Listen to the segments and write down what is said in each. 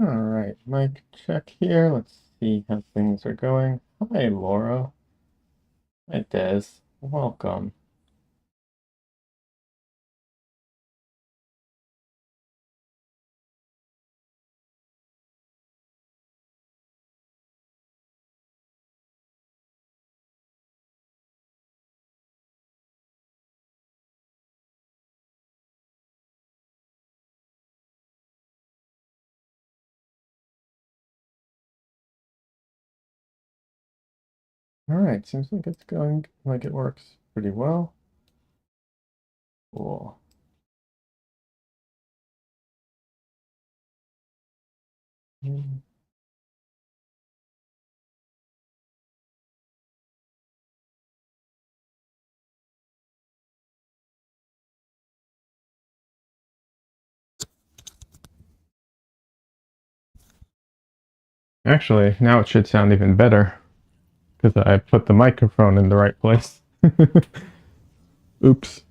All right, mic check here. Let's see how things are going. Hi, Laura. Hi, Des. Welcome. All right, seems like it's going like it works pretty well. Cool. Mm. Actually, now it should sound even better because I put the microphone in the right place. Oops.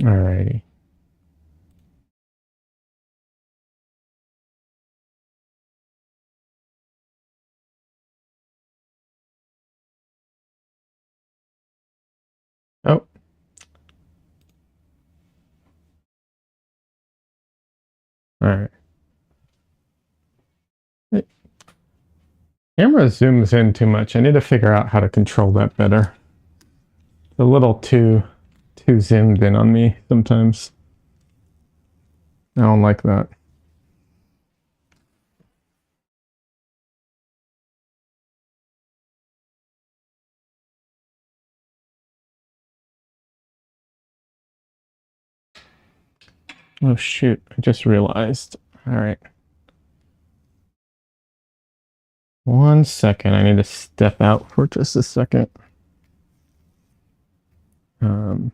All righty. Oh, all right. The camera zooms in too much. I need to figure out how to control that better. It's a little too zoomed in on me sometimes. I don't like that. Oh shoot, I just realized. All right. 1 second, I need to step out for just a second. Um,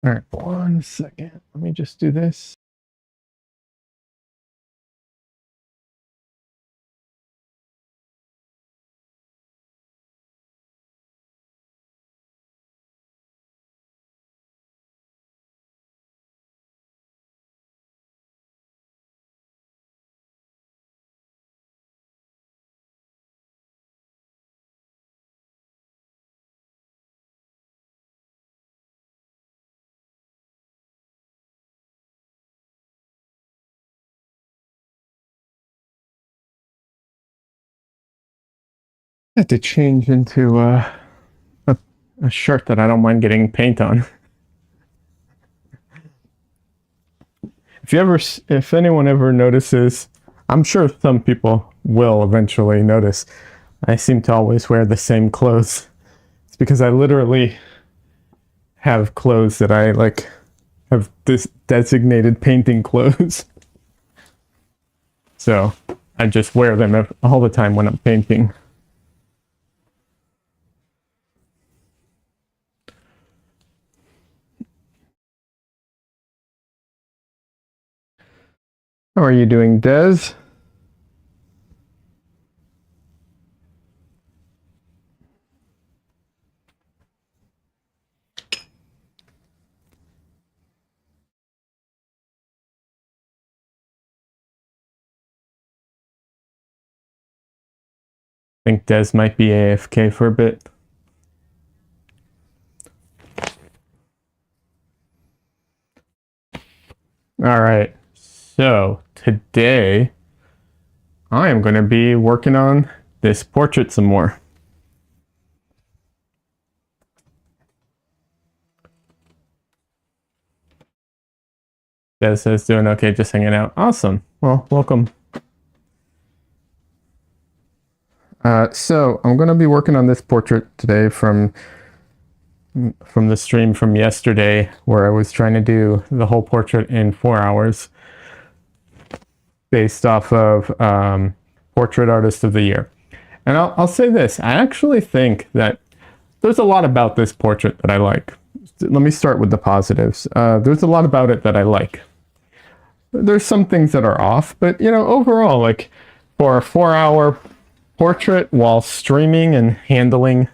all right, 1 second. Let me just do this. I had to change into a, a shirt that I don't mind getting paint on. If anyone ever notices, I'm sure some people will eventually notice. I seem to always wear the same clothes. It's because I literally have clothes that I like have this designated painting clothes. So I just wear them all the time when I'm painting. How are you doing, Des? I think Des might be AFK for a bit. All right. So today I am going to be working on this portrait some more. Des says doing okay, just hanging out. Awesome. Well, welcome. So I'm going to be working on this portrait today from the stream from yesterday, where I was trying to do the whole portrait in 4 hours, based off of Portrait Artist of the Year. And I'll say this: I actually think that there's a lot about this portrait that I like. Let me start with the positives. There's a lot about it that I like. there's some things that are off, but you know, overall, like for a 4-hour portrait while streaming and handling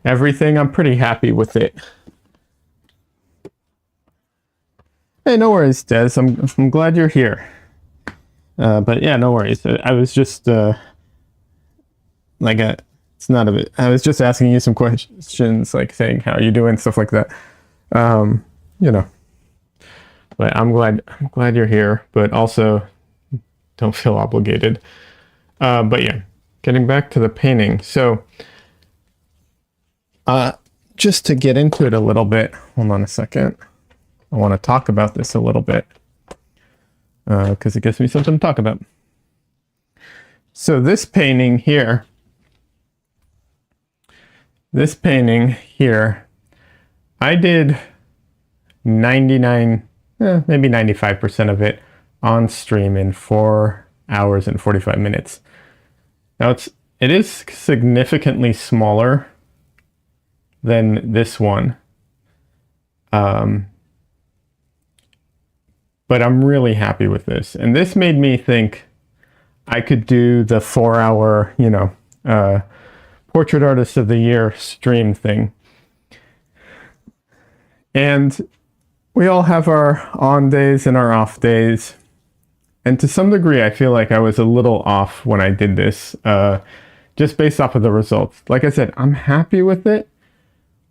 everything, I'm pretty happy with it. Hey, no worries, Des. I'm glad you're here. But yeah, no worries. I was just it's not a bit. I was just asking you some questions, like saying how you doing, stuff like that. You know. But I'm glad you're here. But also, don't feel obligated. But yeah, getting back to the painting. So, just to get into it a little bit. Hold on a second. I want to talk about this a little bit because it gives me something to talk about. So this painting here, I did 99, maybe 95% of it on stream in 4 hours and 45 minutes. Now it is significantly smaller than this one. But I'm really happy with this. And this made me think I could do the 4-hour, Portrait Artist of the Year stream thing. And we all have our on days and our off days. And to some degree, I feel like I was a little off when I did this, just based off of the results. Like I said, I'm happy with it,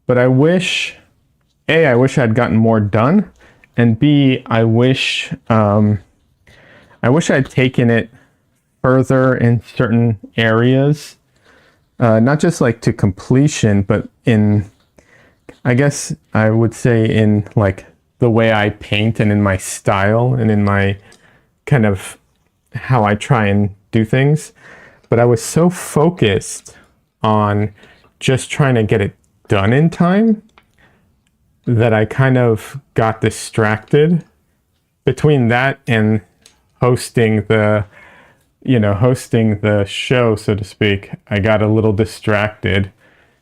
but I wish I'd gotten more done. And B, I wish I'd taken it further in certain areas, not just like to completion, but I guess I would say in like the way I paint and in my style and in my kind of how I try and do things. But I was so focused on just trying to get it done in time that I kind of got distracted between that and hosting the show, so to speak. I got a little distracted,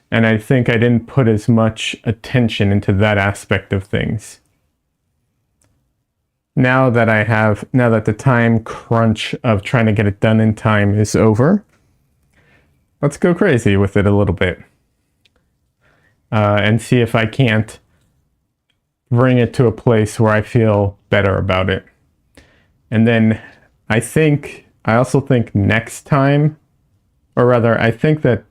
and I think I didn't put as much attention into that aspect of things. Now that the time crunch of trying to get it done in time is over, let's go crazy with it a little bit and see if I can't bring it to a place where I feel better about it. And then I also think next time, or rather, I think that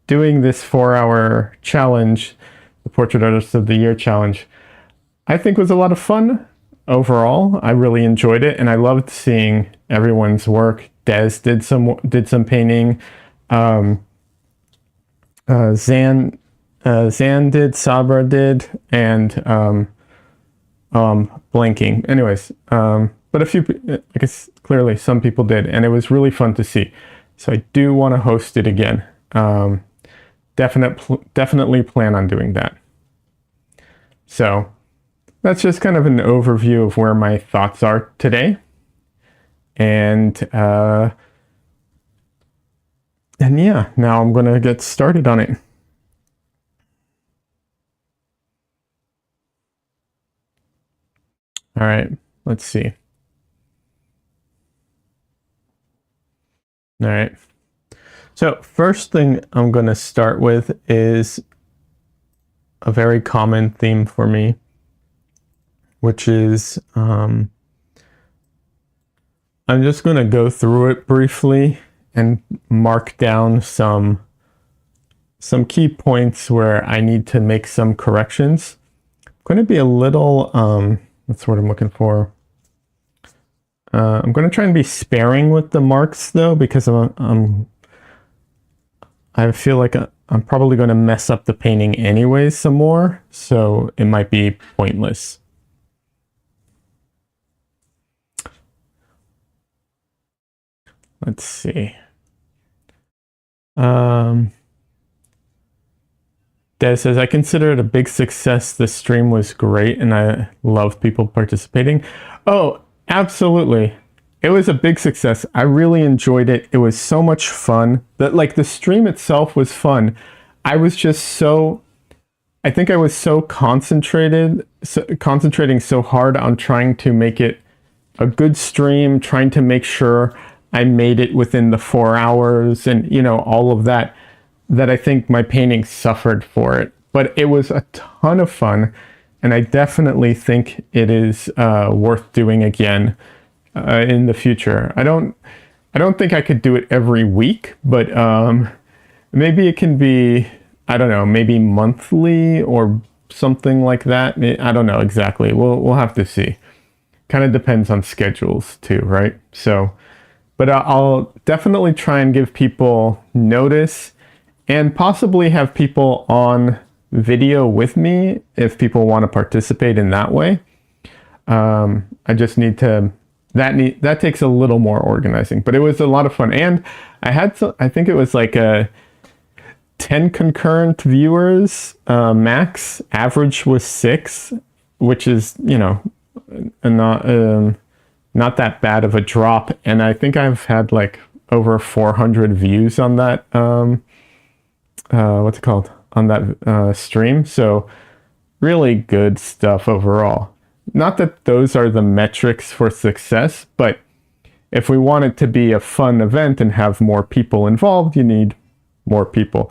doing this 4-hour challenge, the Portrait Artist of the Year challenge, I think was a lot of fun overall. I really enjoyed it, and I loved seeing everyone's work. Des did some painting. Zan did, Sabra did, and blanking. Anyways, but I guess clearly some people did, and it was really fun to see. So I do want to host it again. Definitely plan on doing that. So that's just kind of an overview of where my thoughts are today. And yeah, now I'm going to get started on it. All right, let's see. All right. So first thing I'm going to start with is a very common theme for me, which is I'm just going to go through it briefly and mark down some key points where I need to make some corrections. I'm going to be a little that's what I'm looking for. I'm going to try and be sparing with the marks though, because I feel like I'm probably going to mess up the painting anyways some more, so it might be pointless. Let's see. Des says, I consider it a big success. The stream was great and I love people participating. Oh, absolutely. It was a big success. I really enjoyed it. It was so much fun. The stream itself was fun. I think I was so concentrating so hard on trying to make it a good stream, trying to make sure I made it within the 4 hours and, all of that, that I think my painting suffered for it. But it was a ton of fun, and I definitely think it is worth doing again in the future. I don't think I could do it every week, but maybe it can be, I don't know, maybe monthly or something like that. I don't know exactly. We'll have to see. Kind of depends on schedules too, right? So, but I'll definitely try and give people notice and possibly have people on video with me if people want to participate in that way. I just need to that takes a little more organizing, but it was a lot of fun, and I think it was like a 10 concurrent viewers max. Average was 6, which is not that bad of a drop, and I think I've had like over 400 views on that what's it called, on that stream. So really good stuff overall. Not that those are the metrics for success, but if we want it to be a fun event and have more people involved, you need more people.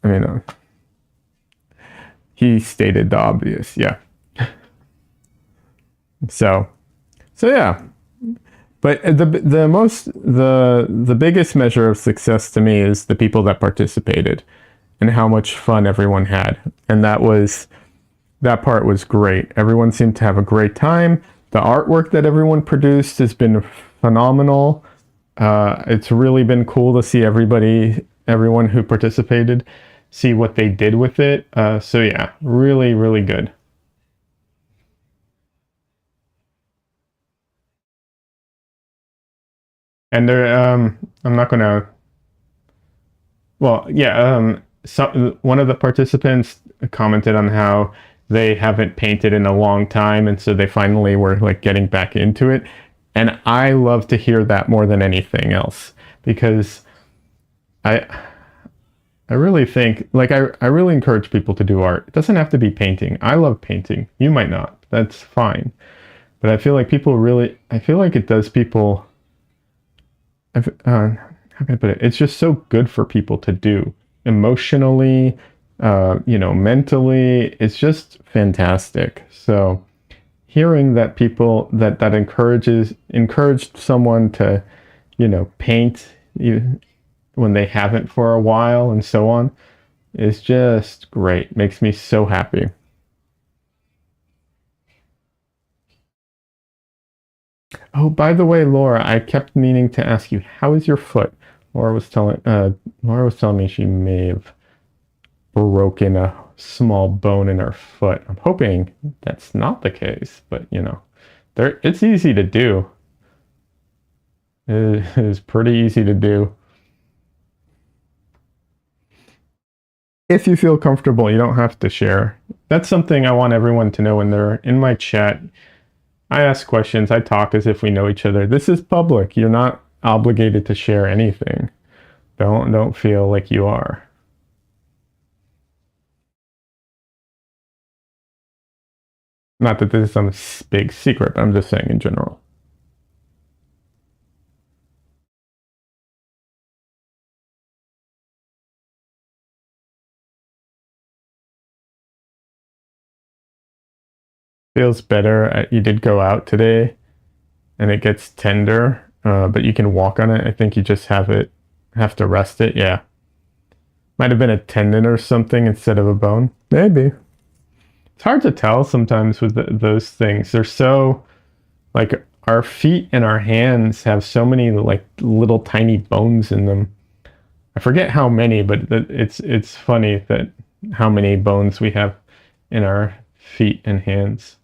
I mean, he stated the obvious, yeah. So yeah. But the biggest measure of success to me is the people that participated and how much fun everyone had, and that part was great. Everyone seemed to have a great time. The artwork that everyone produced has been phenomenal. It's really been cool to see everyone who participated, see what they did with it. So yeah, really, really good. And I'm not gonna. Well, yeah. One of the participants commented on how they haven't painted in a long time, and so they finally were like getting back into it. And I love to hear that more than anything else, because I I really think, like, I really encourage people to do art. It doesn't have to be painting. I love painting. You might not. That's fine. But I feel like it does people, how can I put it? It's just so good for people to do emotionally, mentally. It's just fantastic. So hearing that that encouraged someone to, paint when they haven't for a while and so on is just great. Makes me so happy. Oh, by the way, Laura, I kept meaning to ask you, how is your foot? Laura was telling me she may have broken a small bone in her foot. I'm hoping that's not the case, but it's easy to do. It is pretty easy to do. If you feel comfortable, you don't have to share. That's something I want everyone to know when they're in my chat. I ask questions, I talk as if we know each other. This is public. You're not obligated to share anything. Don't feel like you are. Not that this is some big secret, but I'm just saying in general. Feels better. You did go out today, and it gets tender, but you can walk on it. I think you just have to rest it. Yeah, might have been a tendon or something instead of a bone. Maybe. It's hard to tell sometimes with those things. They're so, like, our feet and our hands have so many like little tiny bones in them. I forget how many, but it's funny that how many bones we have in our feet and hands.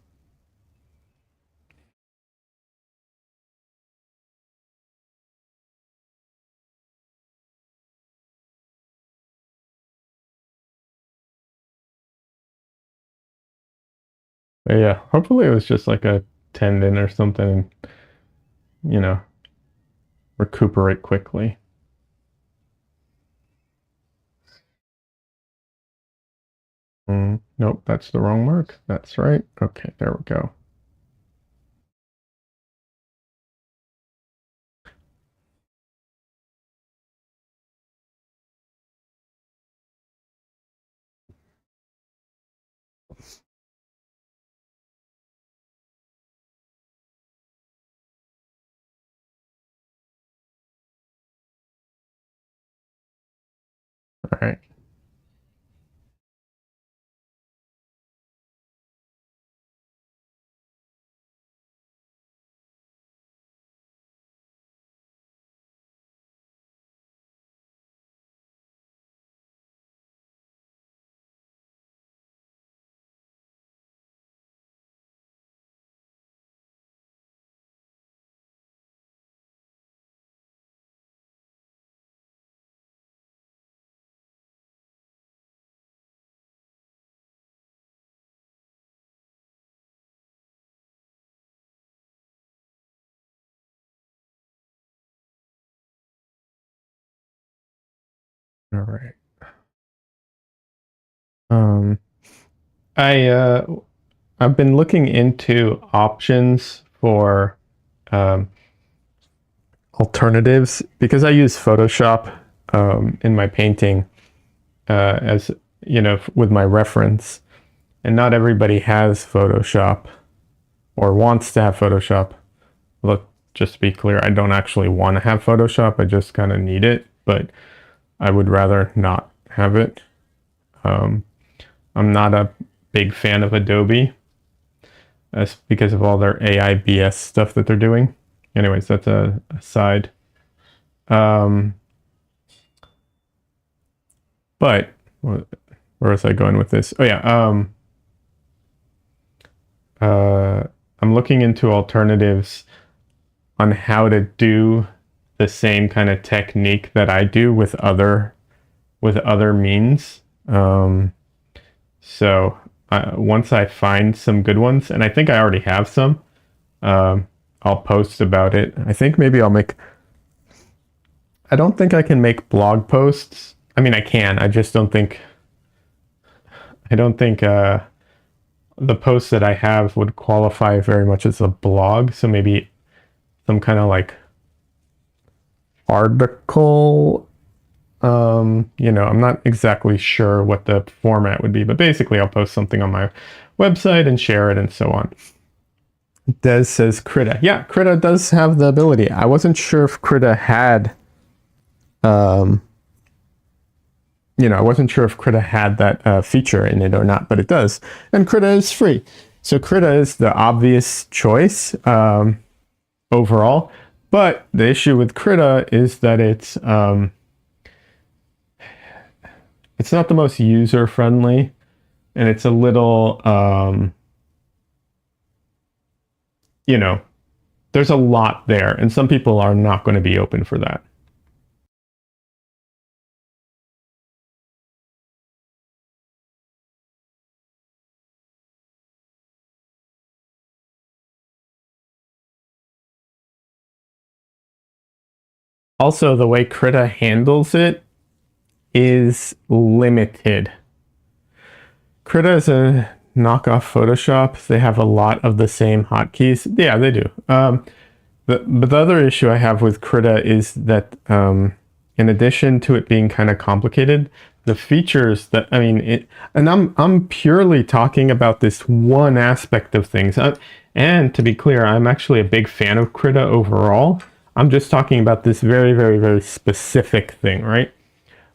But yeah, hopefully it was just like a tendon or something, and you know, recuperate quickly. Nope, that's the wrong mark. That's right. Okay, there we go. right. All right. Um, I've been looking into options for um, alternatives because I use Photoshop in my painting as with my reference, and not everybody has Photoshop or wants to have Photoshop. Look, just to be clear, I don't actually want to have Photoshop. I just kind of need it, but I would rather not have it. I'm not a big fan of Adobe. That's because of all their AI BS stuff that they're doing. Anyways, that's a aside. But where was I going with this? Oh yeah. I'm looking into alternatives on how to do the same kind of technique that I do with other means. So once I find some good ones, and I think I already have some, I'll post about it. I think maybe I don't think I can make blog posts. I mean, I can. I just don't think. I don't think the posts that I have would qualify very much as a blog. So maybe some kind of like article. I'm not exactly sure what the format would be, but basically I'll post something on my website and share it and so on. Des says Krita. Yeah, Krita does have the ability. I wasn't sure if Krita had, I wasn't sure if Krita had that feature in it or not, but it does. And Krita is free. So Krita is the obvious choice overall. But the issue with Krita is that it's not the most user friendly, and it's a little, there's a lot there, and some people are not going to be open for that. Also, the way Krita handles it is limited. Krita is a knockoff Photoshop. They have a lot of the same hotkeys. Yeah, they do. But the other issue I have with Krita is that in addition to it being kind of complicated, the features that, and I'm purely talking about this one aspect of things. And to be clear, I'm actually a big fan of Krita overall. I'm just talking about this very, very, very specific thing, right?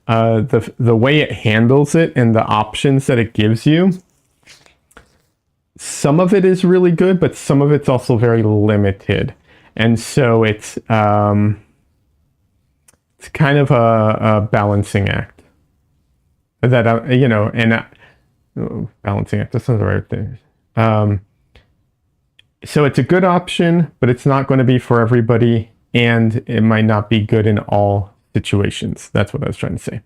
The way it handles it and the options that it gives you, some of it is really good, but some of it's also very limited. And so it's kind of a balancing act. That, balancing act, that's not the right thing. So it's a good option, but it's not going to be for everybody, and it might not be good in all situations. That's what I was trying to say.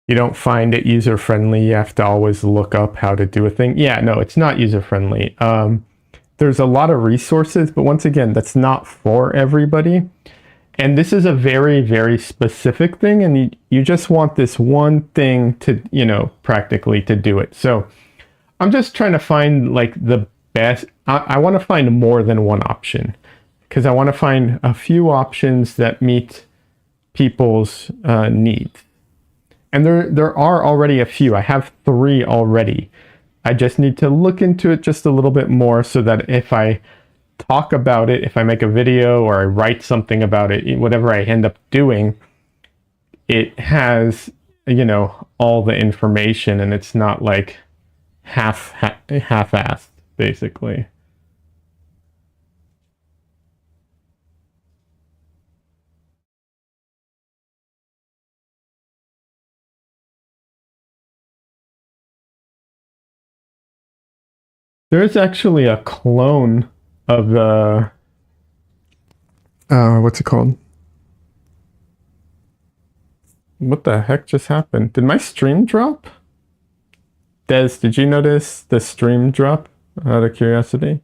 You don't find it user-friendly. You have to always look up how to do a thing. Yeah, no, it's not user-friendly. There's a lot of resources, but once again, that's not for everybody. And this is a very, very specific thing, and you just want this one thing to, practically to do it. So I'm just trying to find like the best. I want to find more than one option, because I want to find a few options that meet people's needs. And there are already a few. I have 3 already. I just need to look into it just a little bit more so that if I talk about it, if I make a video or I write something about it, whatever I end up doing, it has, all the information, and it's not like half-assed, basically. There's actually a clone of the what's it called? What the heck just happened? Did my stream drop? Des, did you notice the stream drop out of curiosity?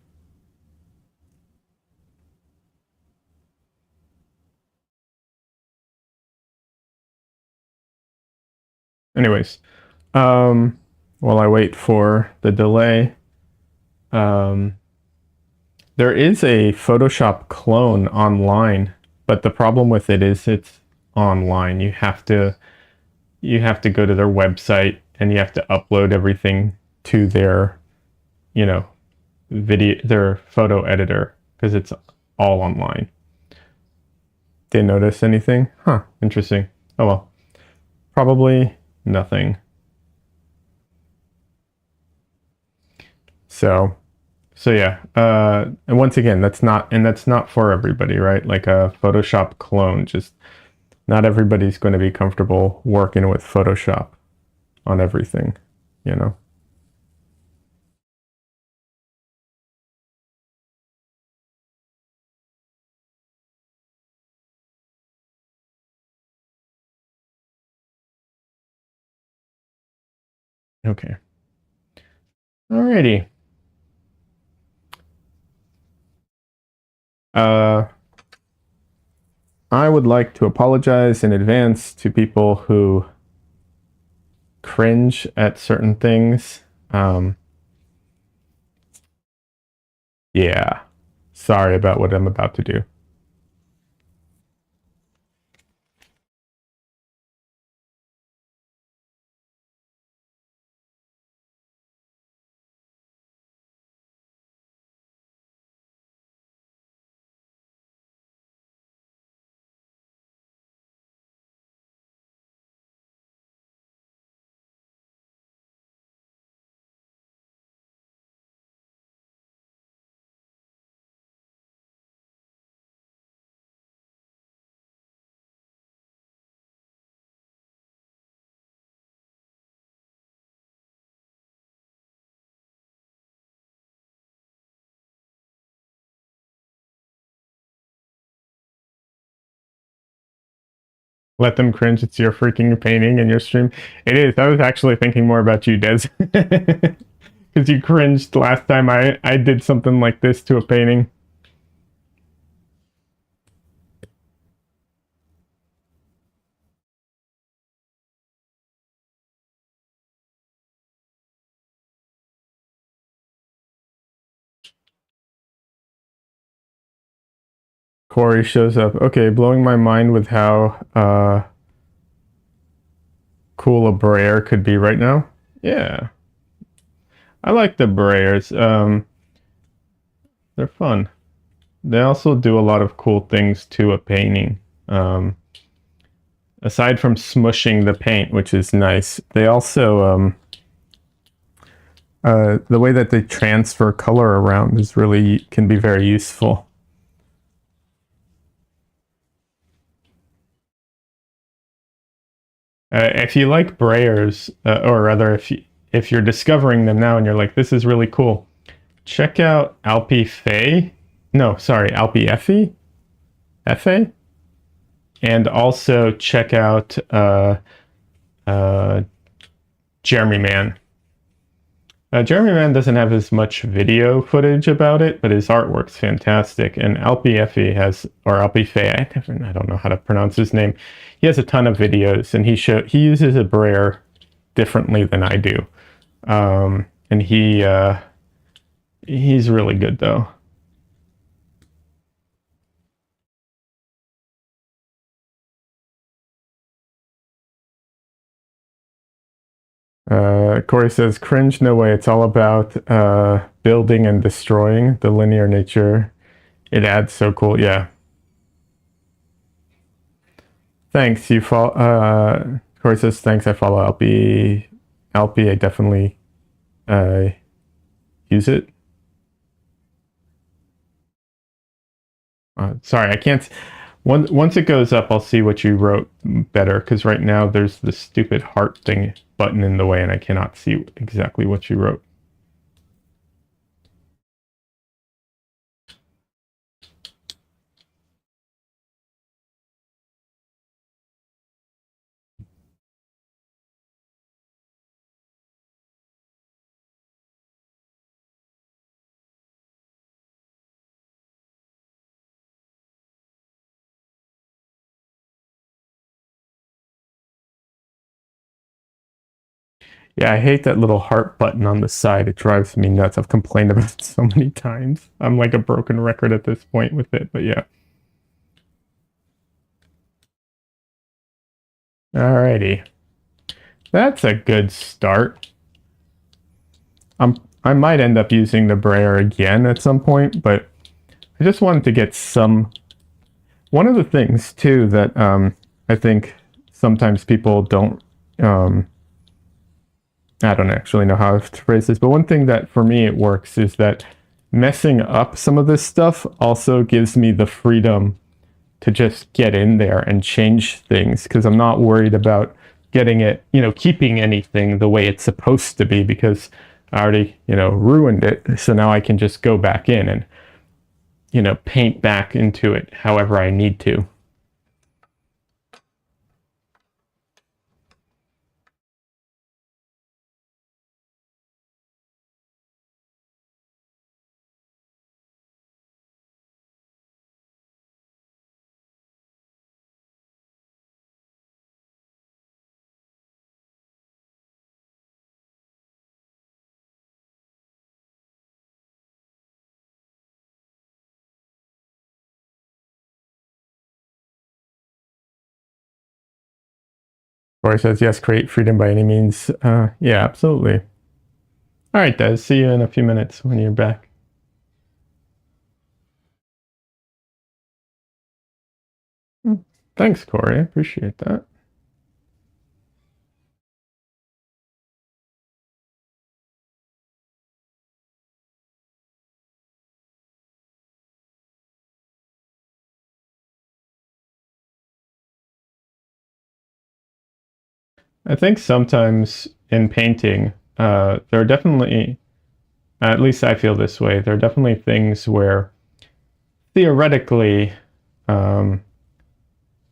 Anyways, while I wait for the delay, there is a Photoshop clone online, but the problem with it is it's online. You have to go to their website and you have to upload everything to their, their photo editor, because it's all online. Didn't notice anything? Huh, interesting. Oh well. Probably nothing. So yeah. And once again, that's not for everybody, right? Like a Photoshop clone, just not everybody's going to be comfortable working with Photoshop on everything, Okay. Alrighty. I would like to apologize in advance to people who cringe at certain things. Yeah. Sorry about what I'm about to do. Let them cringe. It's your freaking painting and your stream. It is. I was actually thinking more about you, Des. Because you cringed last time I did something like this to a painting. Corey shows up. Okay, blowing my mind with how cool a brayer could be right now. Yeah. I like the brayers. They're fun. They also do a lot of cool things to a painting. Aside from smushing the paint, which is nice, they also the way that they transfer color around is really can be very useful. If you like brayers, or rather, if you're discovering them now and you're like, this is really cool, check out Alpi Fe. No, sorry, Alpi Effie. Effie. And also check out Jeremy Man. Jeremy Man doesn't have as much video footage about it, but his artwork's fantastic. And Alpi Effie has, or Alpi Fe, I don't know how to pronounce his name. He has a ton of videos, and he uses a brayer differently than I do. And he's really good though. Corey says, cringe, no way. It's all about building and destroying the linear nature. It adds so cool. Yeah. Thanks. You follow. Corey says thanks. I follow LP. LP. I definitely use it. Sorry, I can't. Once it goes up, I'll see what you wrote better, because right now there's this stupid heart thing button in the way, and I cannot see exactly what you wrote. Yeah, I hate that little heart button on the side. It drives me nuts. I've complained about it so many times. I'm like a broken record at this point with it, but yeah. Alrighty. That's a good start. I might end up using the brayer again at some point, but I just wanted to get some. One of the things too that I think sometimes people don't. I don't actually know how to phrase this, but one thing that for me it works is that messing up some of this stuff also gives me the freedom to just get in there and change things, because I'm not worried about getting it, keeping anything the way it's supposed to be, because I already, ruined it. So now I can just go back in and, paint back into it however I need to. Roy says, yes, create freedom by any means. Yeah, absolutely. All right, Des, see you in a few minutes when you're back. Thanks, Corey. I appreciate that. I think sometimes in painting, there are definitely, at least I feel this way, there are definitely things where theoretically,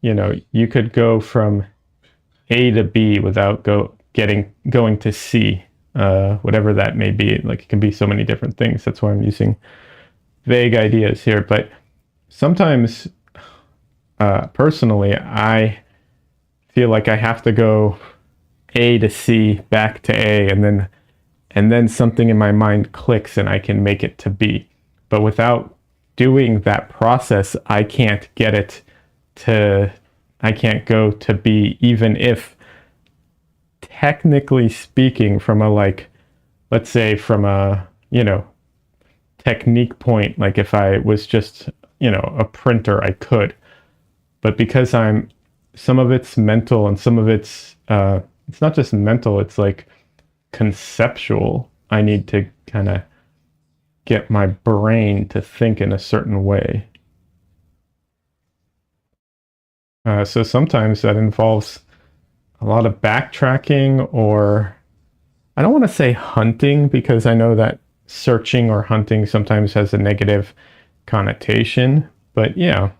you could go from A to B without going to C, whatever that may be. Like it can be so many different things. That's why I'm using vague ideas here. But sometimes, personally, I feel like I have to go A to C, back to A, and then something in my mind clicks and I can make it to B. But without doing that process, I can't go to B, even if technically speaking, from let's say from a, technique point, like if I was just, a printer, I could. But because some of it's mental and some of it's not just mental, it's like conceptual. I need to kind of get my brain to think in a certain way. So sometimes that involves a lot of backtracking, or I don't want to say hunting, because I know that searching or hunting sometimes has a negative connotation. But yeah.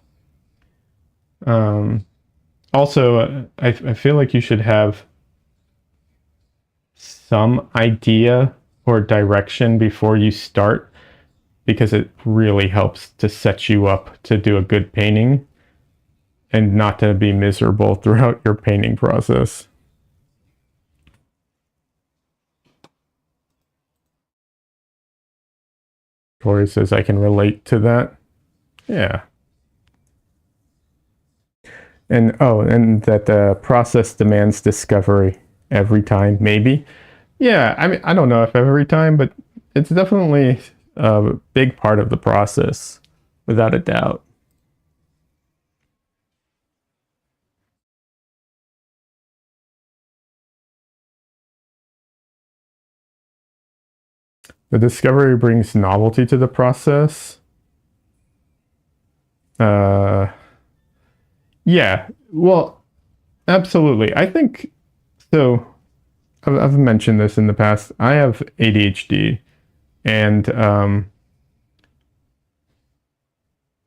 Also, I feel like you should have some idea or direction before you start, because it really helps to set you up to do a good painting and not to be miserable throughout your painting process. Corey says, I can relate to that. Yeah. And that the process demands discovery every time, maybe. Yeah, I mean, I don't know if every time, but it's definitely a big part of the process, without a doubt. The discovery brings novelty to the process. Yeah, well, absolutely. I think so. I've mentioned this in the past. I have ADHD, and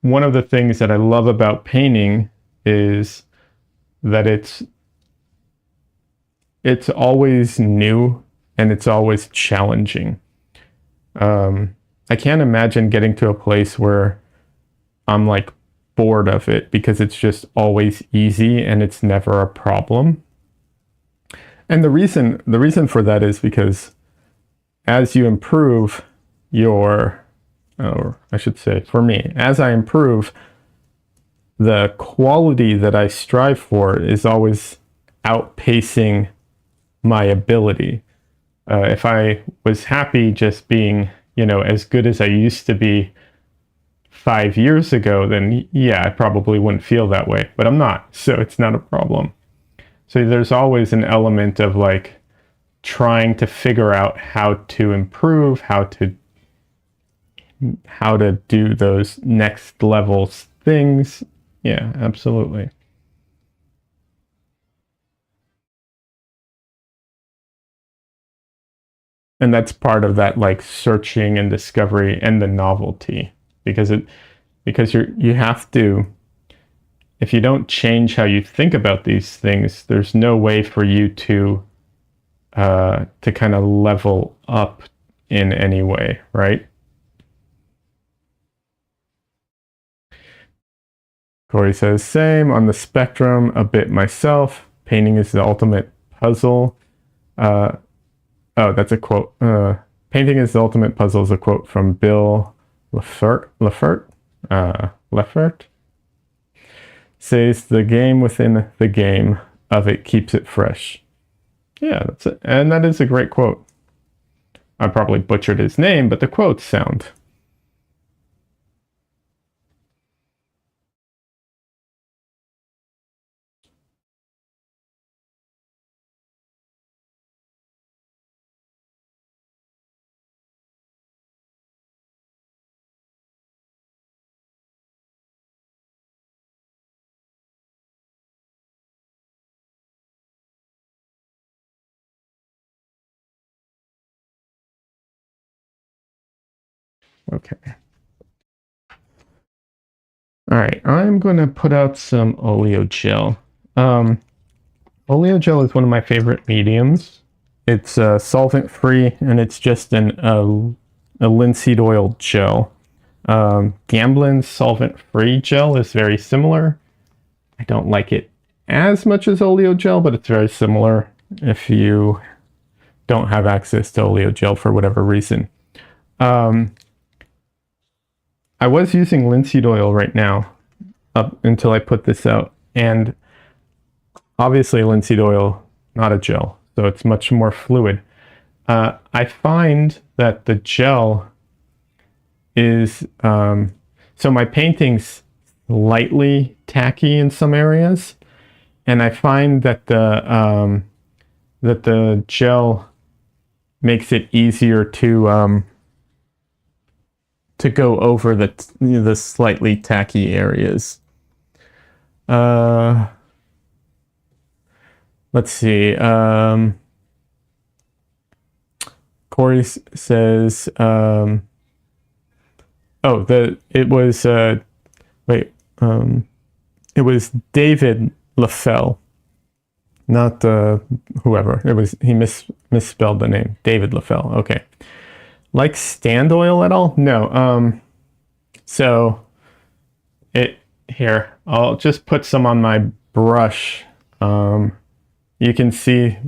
one of the things that I love about painting is that it's always new and it's always challenging. I can't imagine getting to a place where I'm like bored of it because it's just always easy and it's never a problem. And the reason for that is because as you improve your, or I should say for me, as I improve, the quality that I strive for is always outpacing my ability. If I was happy just being, as good as I used to be 5 years ago, then yeah, I probably wouldn't feel that way, but I'm not. So it's not a problem. So there's always an element of like trying to figure out how to improve, how to do those next levels things. Yeah, absolutely. And that's part of that like searching and discovery and the novelty because you have to, if you don't change how you think about these things, there's no way for you to kind of level up in any way, right? Corey says, same on the spectrum, a bit myself. Painting is the ultimate puzzle. Uh, oh, that's a quote. Painting is the ultimate puzzle is a quote from Bill Leffert says the game within the game of it keeps it fresh. Yeah, that's it. And that is a great quote. I probably butchered his name, but the quotes sound. Okay. All right, I'm going to put out some oleo gel. Oleo gel is one of my favorite mediums. It's solvent free and it's just a linseed oil gel. Gamblin's solvent free gel is very similar. I don't like it as much as oleo gel, but it's very similar if you don't have access to oleo gel for whatever reason. Um, I was using linseed oil right now up until I put this out, and obviously linseed oil, not a gel, so it's much more fluid. I find that the gel is, so my painting's lightly tacky in some areas, and I find that the gel makes it easier to go over the slightly tacky areas. Let's see. Corey says, it was wait, it was David LaFell, not whoever. It was he misspelled the name. David LaFell. Okay. Like stand oil at all? No. So it here. I'll just put some on my brush. You can see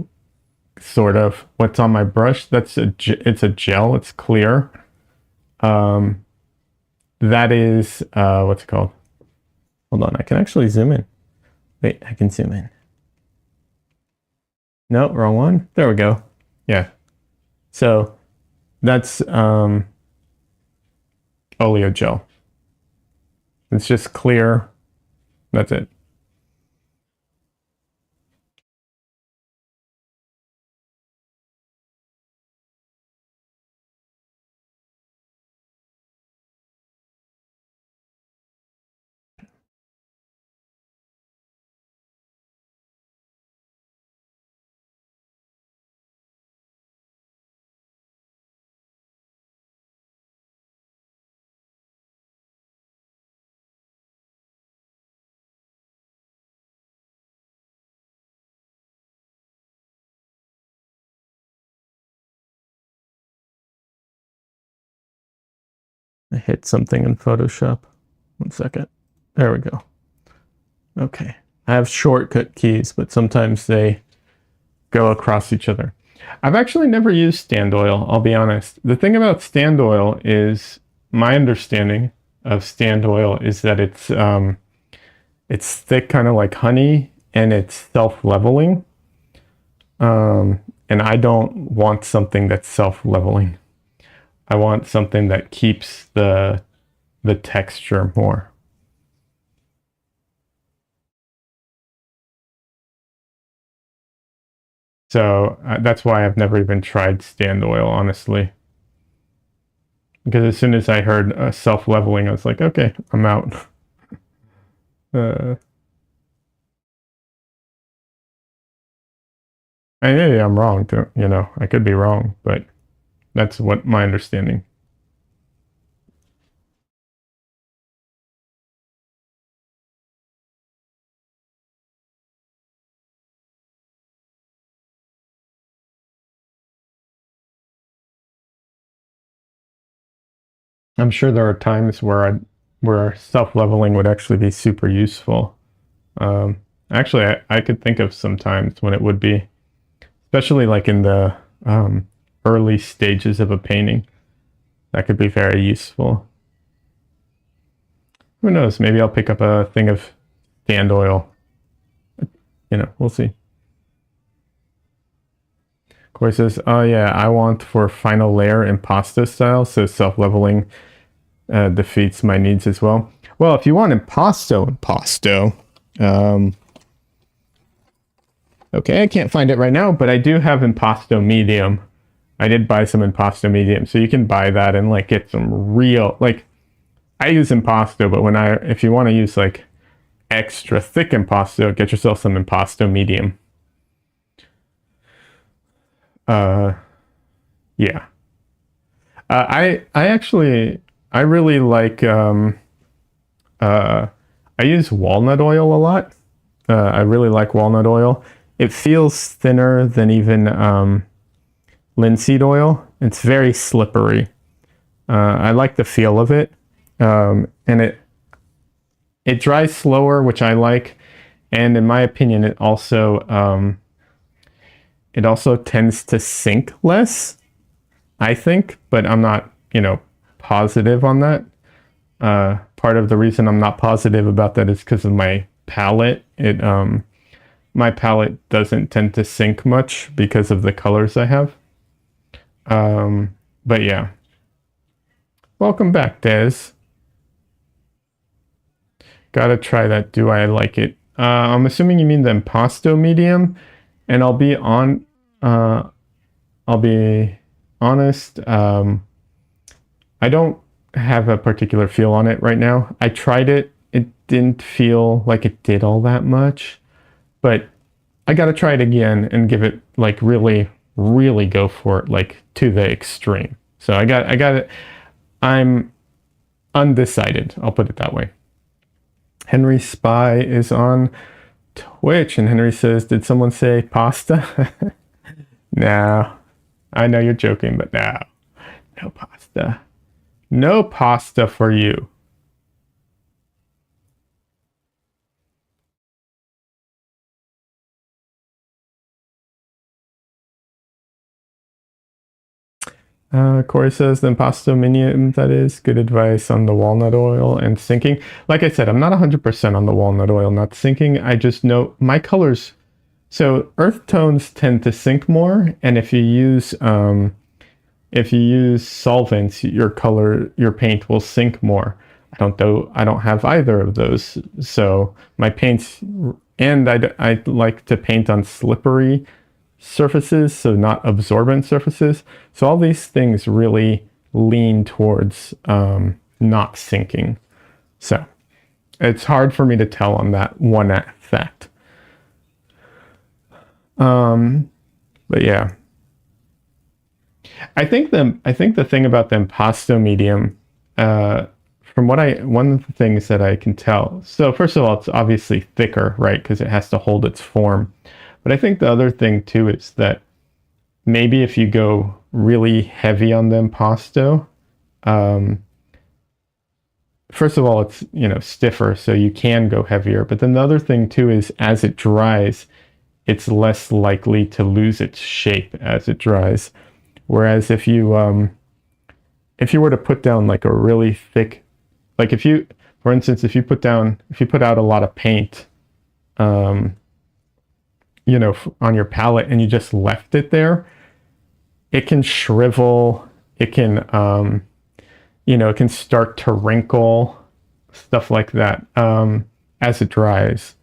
sort of what's on my brush. It's a gel. It's clear. That is what's it called? Hold on, I can actually zoom in. Wait, I can zoom in. No, wrong one. There we go. Yeah. So that's oleo gel. It's just clear. That's it. I hit something in Photoshop. 1 second. There we go. Okay. I have shortcut keys, but sometimes they go across each other. I've actually never used stand oil, I'll be honest. The thing about stand oil is, my understanding of stand oil is that it's thick, kind of like honey, and it's self-leveling. And I don't want something that's self-leveling. I want something that keeps the texture more. So that's why I've never even tried stand oil, honestly. Because as soon as I heard self-leveling, I was like, okay, I'm out. Maybe I'm wrong, too. You know, I could be wrong, but that's what my understanding. I'm sure there are times where self-leveling would actually be super useful. Actually, I could think of some times when it would be, especially like in the early stages of a painting. That could be very useful. Who knows? Maybe I'll pick up a thing of stand oil. You know, we'll see. Corey says, oh yeah, I want for final layer impasto style, so self-leveling defeats my needs as well. Well, if you want impasto, okay, I can't find it right now, but I do have impasto medium. I did buy some impasto medium, so you can buy that and like get some real, like, I use impasto, but if you want to use like extra thick impasto, get yourself some impasto medium. Yeah. I actually, I really like, I use walnut oil a lot. I really like walnut oil. It feels thinner than even linseed oil. It's very slippery. I like the feel of it. And it dries slower, which I like. And in my opinion, it also tends to sink less, I think, but I'm not, positive on that. Part of the reason I'm not positive about that is because of my palette. My palette doesn't tend to sink much because of the colors I have. But yeah. Welcome back, Des. Gotta try that. Do I like it? I'm assuming you mean the impasto medium, and I'll be honest. I don't have a particular feel on it right now. I tried it. It didn't feel like it did all that much, but I gotta try it again and give it like really, really go for it, like to the extreme. So I got it. I'm undecided. I'll put it that way. Henry Spy is on Twitch, and Henry says, did someone say pasta? No. I know you're joking, but no. No pasta. No pasta for you. Corey says, the impasto medium, that is good advice on the walnut oil and sinking. Like I said, I'm not 100% on the walnut oil not sinking. I just know my colors. So earth tones tend to sink more, and if you use solvents, your paint will sink more. I don't have either of those. So my paints, and I like to paint on slippery surfaces, so not absorbent surfaces. So all these things really lean towards not sinking. So it's hard for me to tell on that one fact. But yeah, I think the thing about the impasto medium, from one of the things that I can tell. So first of all, it's obviously thicker, right? Because it has to hold its form. But I think the other thing too is that maybe if you go really heavy on the impasto, first of all, it's, stiffer, so you can go heavier. But then the other thing too is as it dries, it's less likely to lose its shape as it dries. Whereas if you were to put down like a really thick, like if you, for instance, if you put out a lot of paint, um, on your palette and you just left it there, it can shrivel. It can, it can start to wrinkle, stuff like that, as it dries.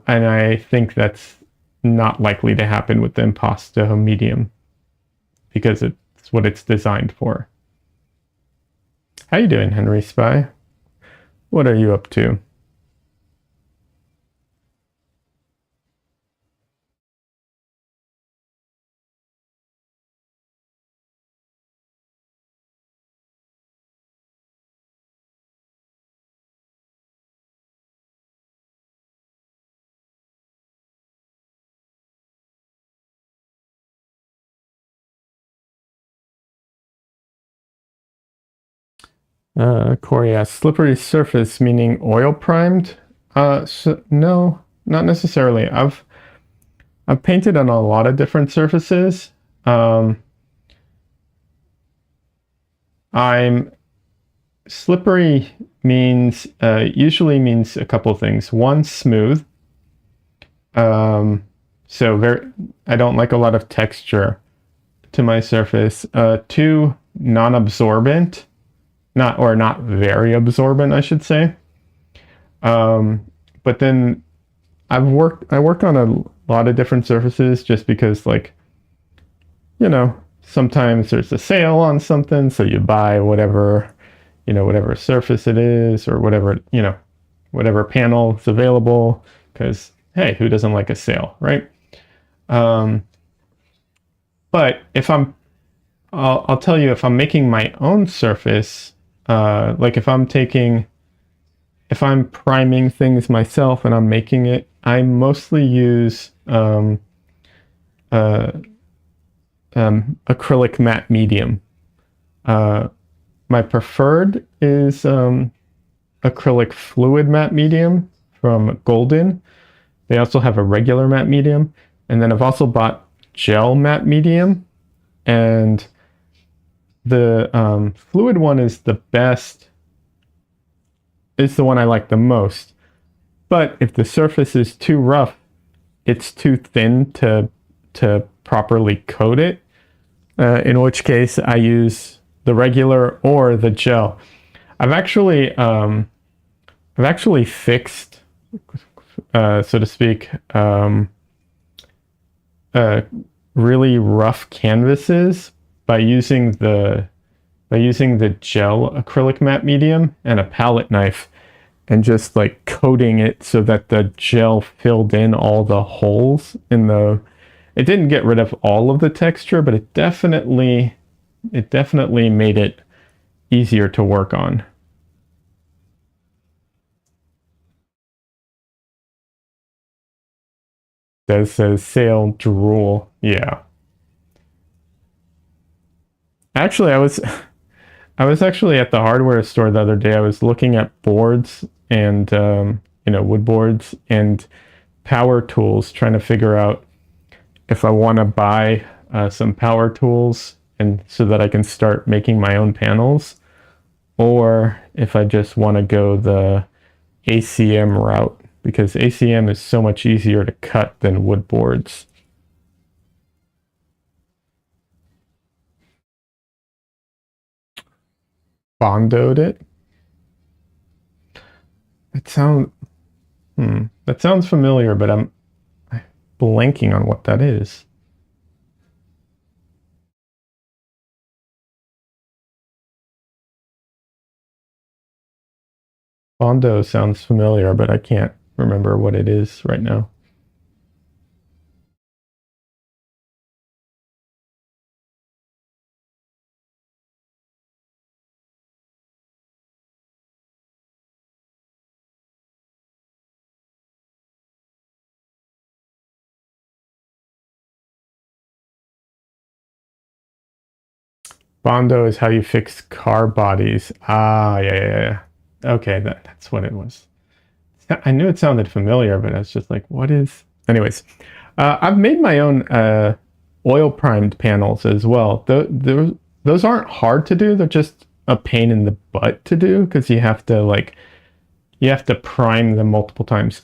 And I think that's not likely to happen with the impasto medium because it's what it's designed for. How you doing, Henry Spy? What are you up to? Corey asks, slippery surface meaning oil primed? No, not necessarily. I've painted on a lot of different surfaces. Um, I'm slippery means usually means a couple things. One, smooth. Um, so very, I don't like a lot of texture to my surface. Two, non-absorbent, not very absorbent, I should say. Um, but then I work on a lot of different surfaces just because, like, sometimes there's a sale on something, so you buy whatever surface it is, or whatever panel is available, because hey, who doesn't like a sale, right? Um, but I'll tell you, if I'm making my own surface, like if I'm priming things myself and I'm making it, I mostly use uh, acrylic matte medium. Uh, my preferred is acrylic fluid matte medium from Golden. They also have a regular matte medium. And then I've also bought gel matte medium. And the fluid one is the best, is the one I like the most. But if the surface is too rough, it's too thin to properly coat it. In which case I use the regular or the gel. I've actually fixed, so to speak, uh, really rough canvases by using the gel acrylic matte medium and a palette knife, and just like coating it so that the gel filled in all the holes in the. It didn't get rid of all of the texture, but it definitely made it easier to work on. That says sale drool. Yeah. Actually, I was actually at the hardware store the other day. I was looking at boards and wood boards and power tools, trying to figure out if I want to buy some power tools and so that I can start making my own panels, or if I just want to go the ACM route, because ACM is so much easier to cut than wood boards. Bondoed it. It sounds that sounds familiar, but I'm blanking on what that is. Bondo sounds familiar, but I can't remember what it is right now. Bondo is how you fix car bodies. Ah, yeah, yeah, yeah. Okay, that's what it was. I knew it sounded familiar, but I was just like, what is... Anyways, I've made my own oil primed panels as well. Those aren't hard to do. They're just a pain in the butt to do because you have to prime them multiple times.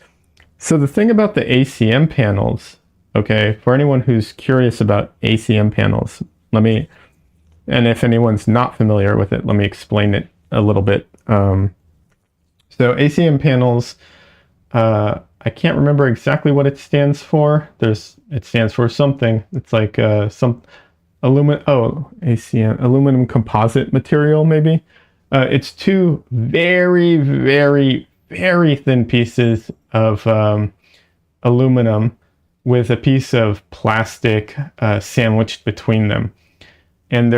So the thing about the ACM panels, okay, for anyone who's curious about ACM panels, and if anyone's not familiar with it, let me explain it a little bit. So ACM panels, I can't remember exactly what it stands for. It stands for something. It's like some aluminum composite material, maybe. It's two very, very, very thin pieces of aluminum with a piece of plastic sandwiched between them. And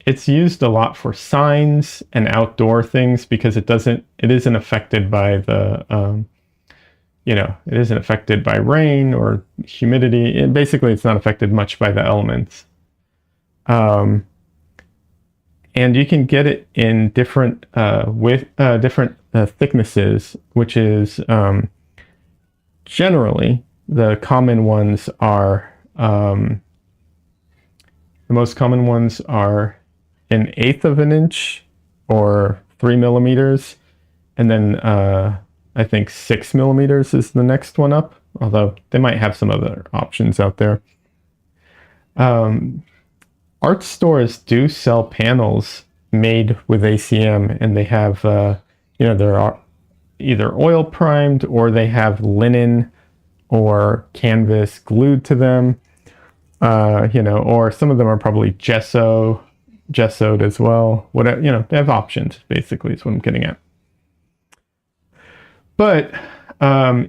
it's used a lot for signs and outdoor things because it isn't affected by the, it isn't affected by rain or humidity. Basically, it's not affected much by the elements. And you can get it in different different thicknesses, which is generally the common ones are the most common ones are 1/8 of an inch or 3 millimeters, and then I think 6 millimeters is the next one up, although they might have some other options out there. Art stores do sell panels made with ACM, and they have, they're either oil primed or they have linen or canvas glued to them, or some of them are probably gessoed as well. Whatever, they have options, basically, is what I'm getting at. But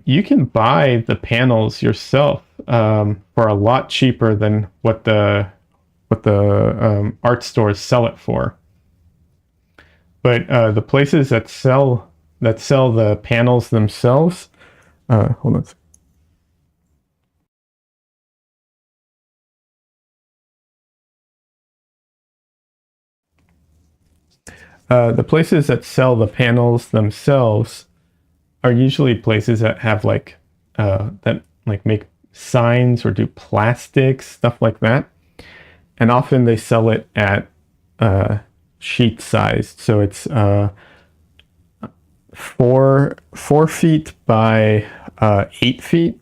you can buy the panels yourself for a lot cheaper than what the art stores sell it for. But the places that sell the panels themselves, hold on. The places that sell the panels themselves are usually places that have make signs or do plastics, stuff like that. And often they sell it at sheet sized. So it's 4 feet by 8 feet.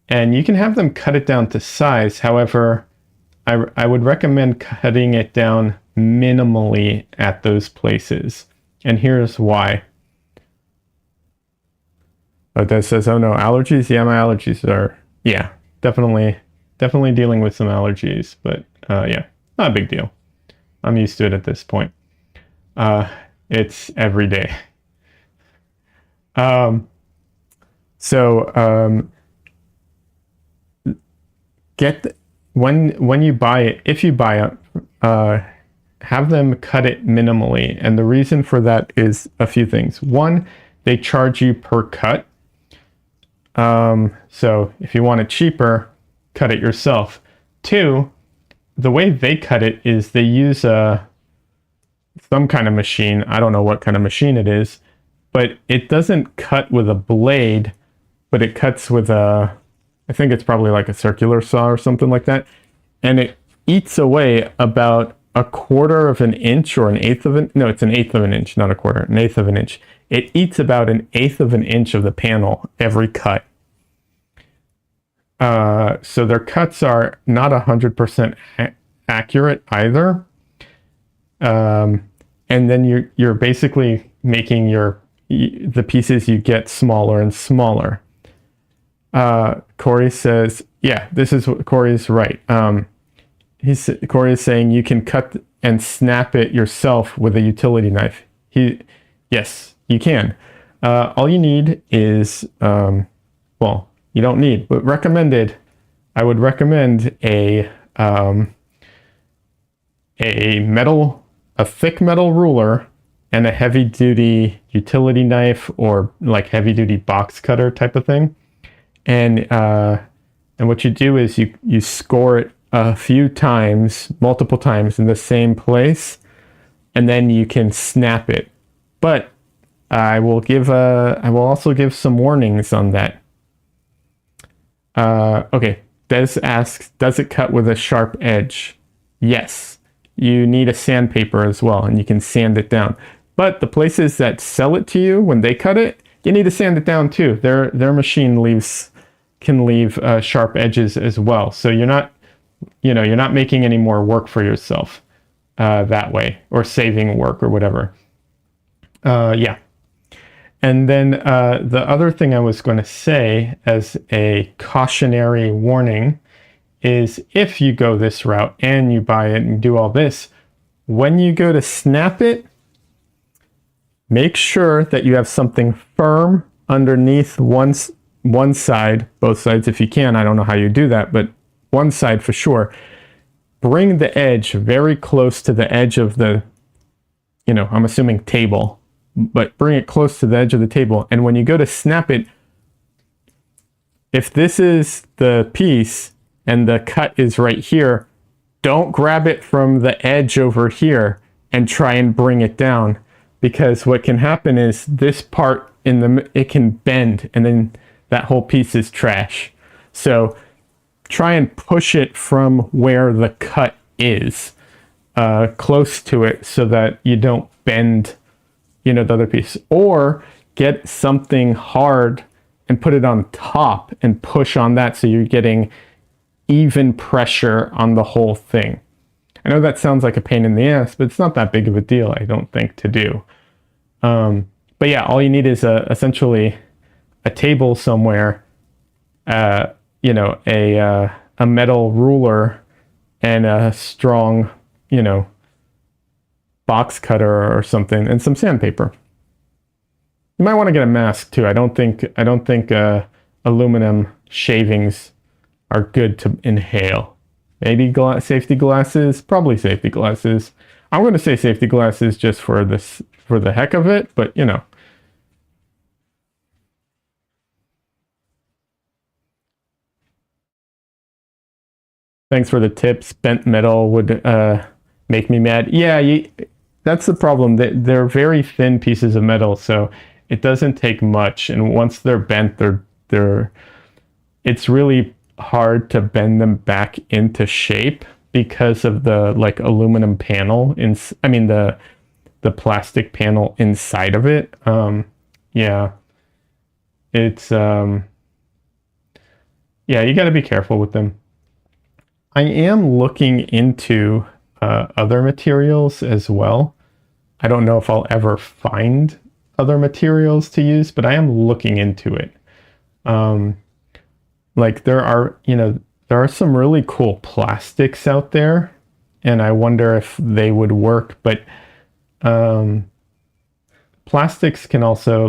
And you can have them cut it down to size. However, I would recommend cutting it down minimally at those places. And here's why. That says, oh no, allergies? Yeah, my allergies are, definitely dealing with some allergies, but not a big deal. I'm used to it at this point. It's every day. When you buy it, if you buy it, have them cut it minimally. And the reason for that is a few things. One, they charge you per cut. So if you want it cheaper, cut it yourself. Two, the way they cut it is they use some kind of machine. I don't know what kind of machine it is, but it doesn't cut with a blade, but it cuts with I think it's probably like a circular saw or something like that. And it eats away about 1/4 of an inch or 1/8 of no, it's 1/8 of an inch, not 1/4, 1/8 of an inch. It eats about 1/8 of an inch of the panel every cut. So their cuts are not 100% accurate either. And then you're basically making the pieces you get smaller and smaller. Corey says, yeah, this is what Corey's right. Corey is saying you can cut and snap it yourself with a utility knife. Yes, you can. All you need is, you don't need, but recommended. I would recommend a thick metal ruler and a heavy duty utility knife or like heavy duty box cutter type of thing. And what you do is you score it a few times, multiple times in the same place, and then you can snap it But I will also give some warnings on that. Okay, Des asks, does it cut with a sharp edge? Yes. You need a sandpaper as well, and you can sand it down. But the places that sell it to you, when they cut it, you need to sand it down too. Their machine can leave sharp edges as well. So you're not making any more work for yourself that way, or saving work or whatever. Yeah. And then the other thing I was going to say as a cautionary warning is, if you go this route and you buy it and do all this, when you go to snap it, make sure that you have something firm underneath one side, both sides if you can. I don't know how you do that, but one side for sure. Bring the edge very close to the edge of the, I'm assuming table, but bring it close to the edge of the table. And when you go to snap it, if this is the piece and the cut is right here, don't grab it from the edge over here and try and bring it down, because what can happen is this part it can bend, and then that whole piece is trash. So try and push it from where the cut is, close to it, so that you don't bend the other piece. Or get something hard and put it on top and push on that, so you're getting even pressure on the whole thing. I know that sounds like a pain in the ass, but it's not that big of a deal, I don't think, to do. But yeah, all you need is essentially a table somewhere, a metal ruler, and a strong, box cutter or something, and some sandpaper. You might want to get a mask too. I don't think aluminum shavings are good to inhale. Maybe safety glasses, probably safety glasses. I'm going to say safety glasses just for the heck of it, but Thanks for the tips. Bent metal would make me mad. Yeah, that's the problem. They're very thin pieces of metal, so it doesn't take much. And once they're bent, it's really hard to bend them back into shape because of the aluminum panel the plastic panel inside of it. Yeah, it's you got to be careful with them. I am looking into other materials as well. I don't know if I'll ever find other materials to use, but I am looking into it. There are some really cool plastics out there, and I wonder if they would work, but plastics can also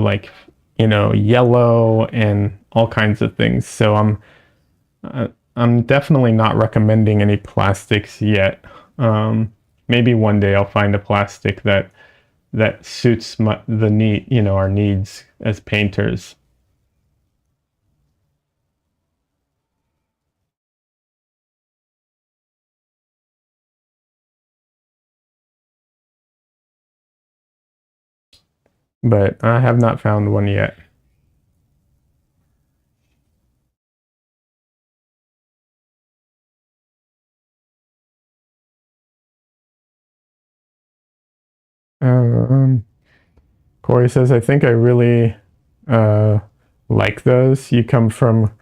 yellow and all kinds of things. So I'm definitely not recommending any plastics yet. Maybe one day I'll find a plastic that suits our needs as painters. But I have not found one yet. Corey says, I think I really like those. You come from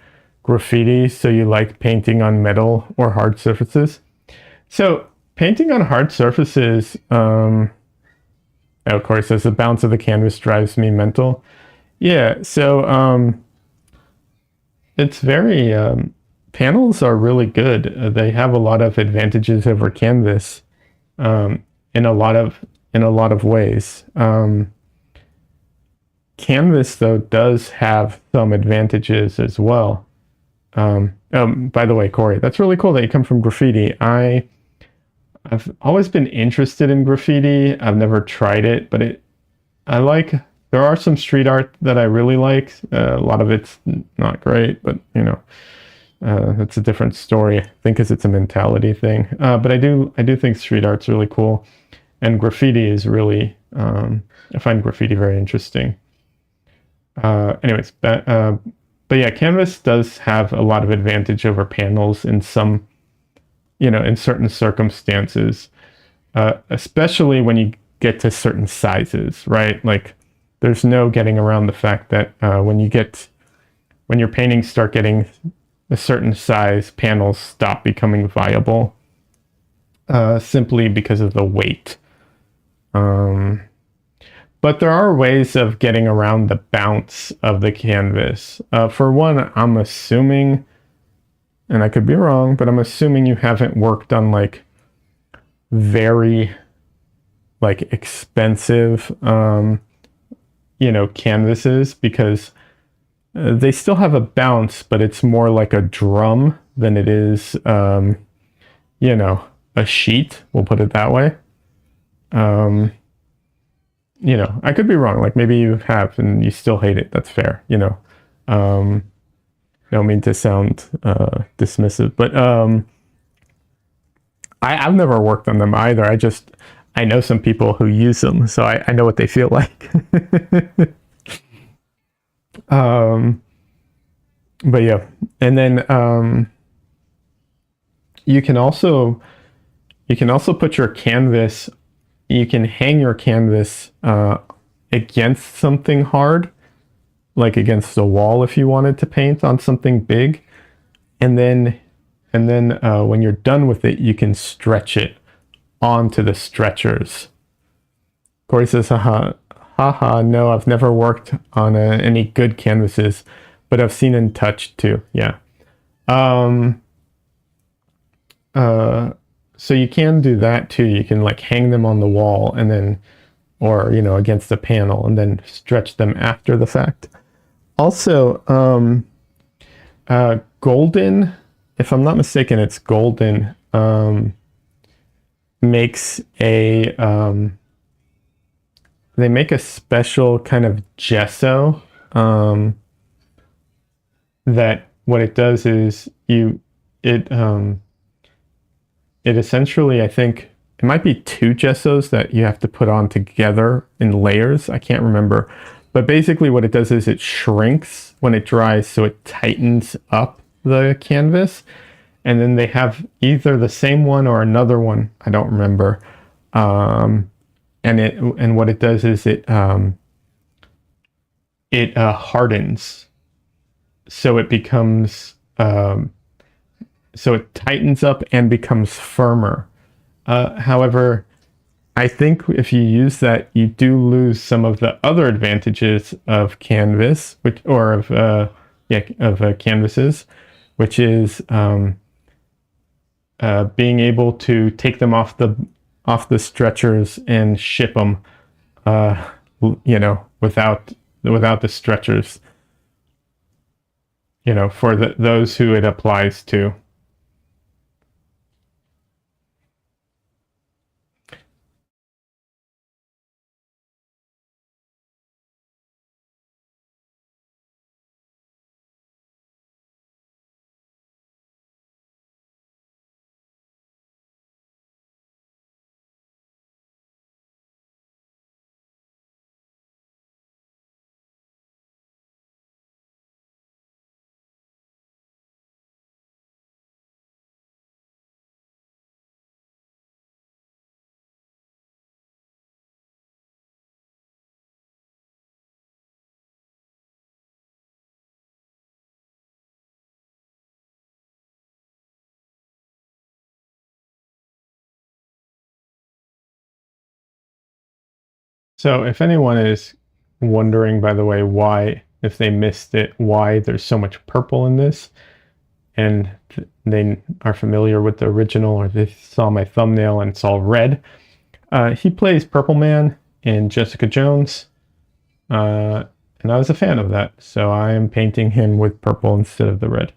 graffiti, so you like painting on metal or hard surfaces. So painting on hard surfaces, Corey says, the bounce of the canvas drives me mental. Yeah, so it's very, panels are really good. They have a lot of advantages over canvas in a lot of ways. Canvas, though, does have some advantages as well. By the way, Corey, that's really cool that you come from graffiti. I've always been interested in graffiti. I've never tried it, but there are some street art that I really like. A lot of it's not great, but that's a different story. I think because it's a mentality thing. But I do think street art's really cool. And graffiti is really, I find graffiti very interesting. Anyways, but yeah, Canvas does have a lot of advantage over panels in some, in certain circumstances, especially when you get to certain sizes, right? Like, there's no getting around the fact that when your paintings start getting a certain size, panels stop becoming viable, simply because of the weight. But there are ways of getting around the bounce of the canvas. For one, I'm assuming, and I could be wrong, but I'm assuming you haven't worked on like very like expensive, canvases, because they still have a bounce, but it's more like a drum than it is, a sheet. We'll put it that way. I could be wrong. Like, maybe you have and you still hate it. That's fair. I don't mean to sound dismissive, but I've never worked on them either. I know some people who use them, so I know what they feel like. But yeah, and then you can also put your canvas. You can hang your canvas against something hard, like against a wall, if you wanted to paint on something big, and then when you're done with it, you can stretch it onto the stretchers. Corey says, haha, no, I've never worked on any good canvases, but I've seen and touched too. Yeah. So you can do that too. You can like hang them on the wall and then, or, against a panel, and then stretch them after the fact. Also, Golden, if I'm not mistaken, it's Golden, makes they make a special kind of gesso, that what it does is it essentially, I think it might be two gessos that you have to put on together in layers. I can't remember. But basically what it does is it shrinks when it dries, so it tightens up the canvas. And then they have either the same one or another one, I don't remember. And what it does is it hardens, so it becomes so it tightens up and becomes firmer. However, I think if you use that, you do lose some of the other advantages of canvas, of canvases, which is being able to take them off the stretchers and ship them, without the stretchers, for those who it applies to. So if anyone is wondering, by the way, why, if they missed it, why there's so much purple in this, and they are familiar with the original, or they saw my thumbnail and it's all red, he plays Purple Man in Jessica Jones, and I was a fan of that, so I am painting him with purple instead of the red.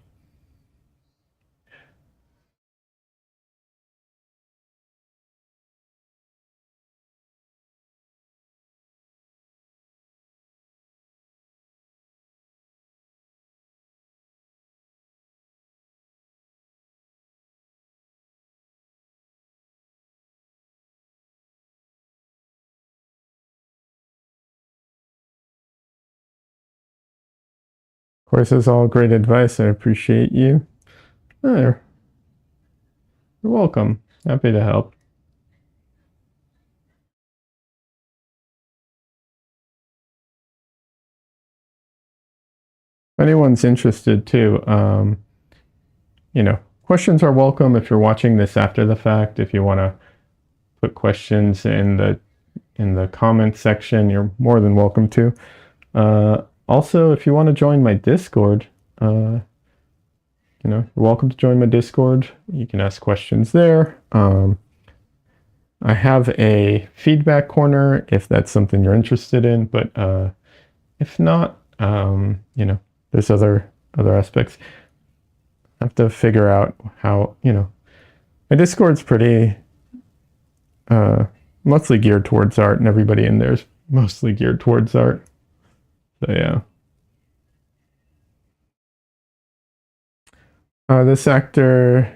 Of course, it's all great advice. I appreciate you. Oh, you're welcome. Happy to help. If anyone's interested too, questions are welcome if you're watching this after the fact. If you want to put questions in the comment section, you're more than welcome to. Also, if you want to join my Discord, you're welcome to join my Discord. You can ask questions there. I have a feedback corner if that's something you're interested in, but if not, there's other aspects. I have to figure out how, my Discord's pretty mostly geared towards art, and everybody in there is mostly geared towards art. So yeah. This actor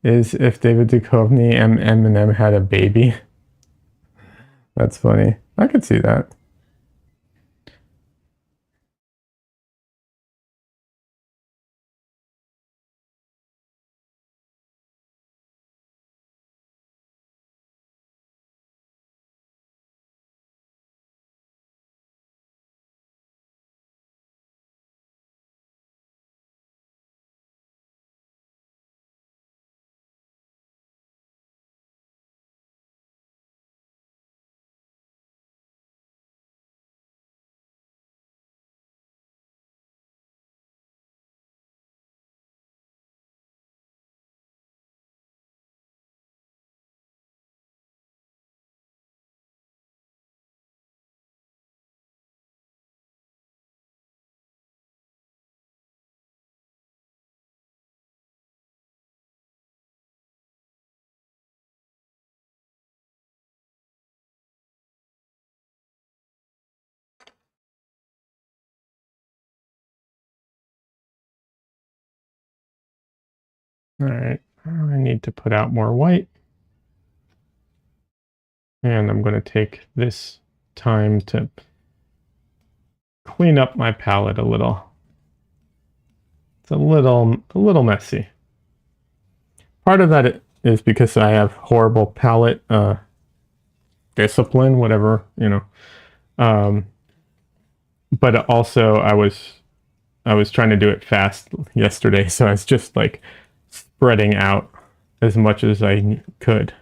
is if David Duchovny and Eminem had a baby. That's funny. I could see that. All right, I need to put out more white. And I'm going to take this time to clean up my palette a little. It's a little messy. Part of that is because I have horrible palette discipline, whatever, but also I was trying to do it fast yesterday, so I was just like spreading out as much as I could.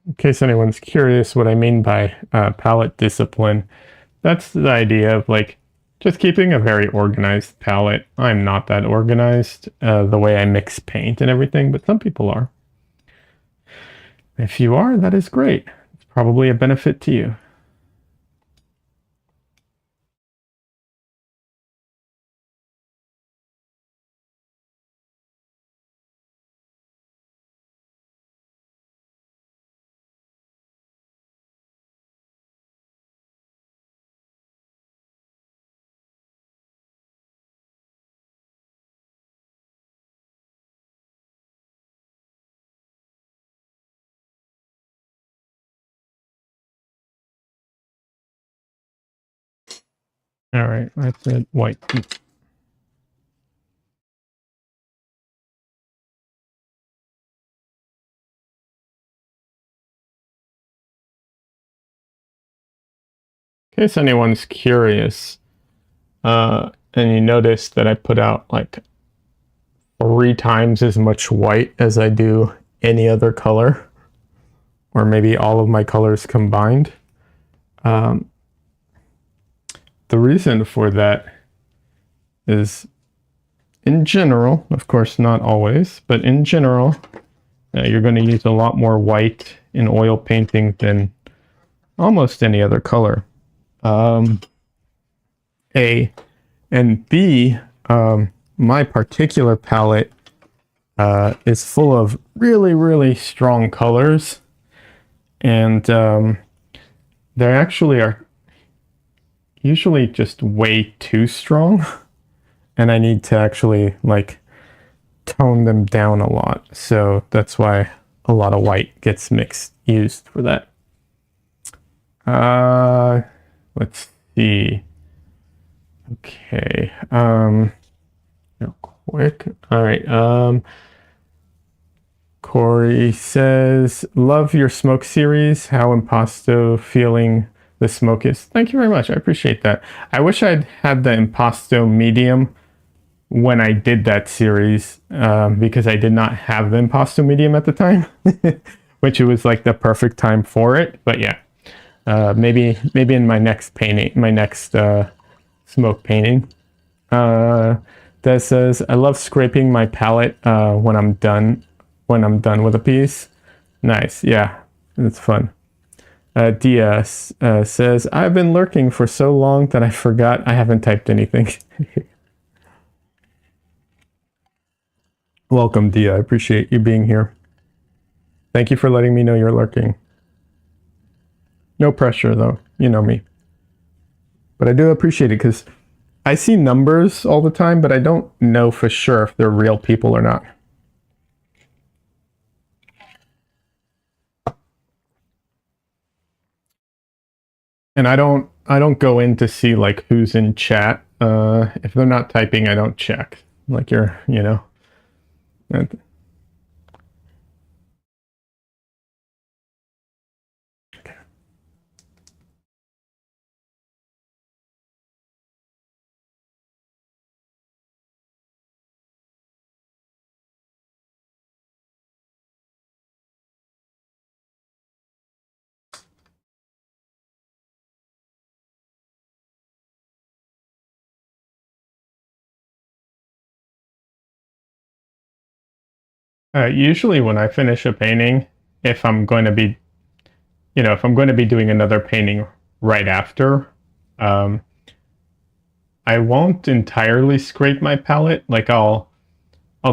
In case anyone's curious what I mean by palette discipline, that's the idea of like just keeping a very organized palette. I'm not that organized the way I mix paint and everything, but some people are. If you are, that is great. It's probably a benefit to you. All right, that's it. White. In case anyone's curious, and you notice that I put out like 3 times as much white as I do any other color, or maybe all of my colors combined. The reason for that is, in general, of course not always, but in general, you're going to use a lot more white in oil painting than almost any other color. A and B, my particular palette is full of really, really strong colors, and there actually are usually just way too strong, and I need to actually like tone them down a lot. So that's why a lot of white gets used for that. Let's see. Okay. Real quick. All right. Corey says, love your smoke series. How impasto feeling the smoke is. Thank you very much. I appreciate that. I wish I'd had the impasto medium when I did that series, because I did not have the impasto medium at the time, which it was like the perfect time for it. But yeah, maybe in my next painting, my next smoke painting. That says, I love scraping my palette when I'm done with a piece. Nice, yeah, it's fun. Dia says, I've been lurking for so long that I forgot I haven't typed anything. Welcome, Dia. I appreciate you being here. Thank you for letting me know you're lurking. No pressure, though. You know me. But I do appreciate it because I see numbers all the time, but I don't know for sure if they're real people or not. And I don't go in to see like who's in chat. If they're not typing, I don't check. Like you know. Usually when I finish a painting, if I'm going to be, if I'm going to be doing another painting right after, um, I won't entirely scrape my palette. Like I'll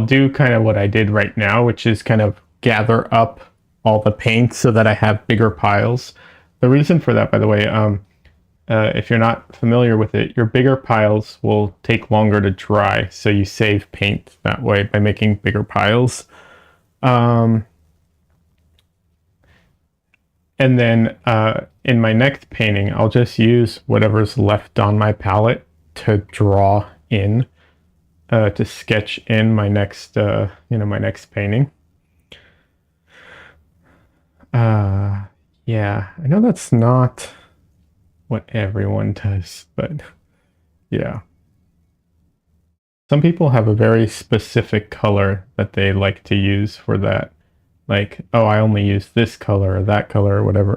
do kind of what I did right now, which is kind of gather up all the paint so that I have bigger piles. The reason for that, by the way, if you're not familiar with it, your bigger piles will take longer to dry, so you save paint that way by making bigger piles. And then in my next painting, I'll just use whatever's left on my palette to draw in, to sketch in my next, my next painting. Yeah, I know that's not what everyone does, but yeah. Some people have a very specific color that they like to use for that. Like, oh, I only use this color or that color or whatever,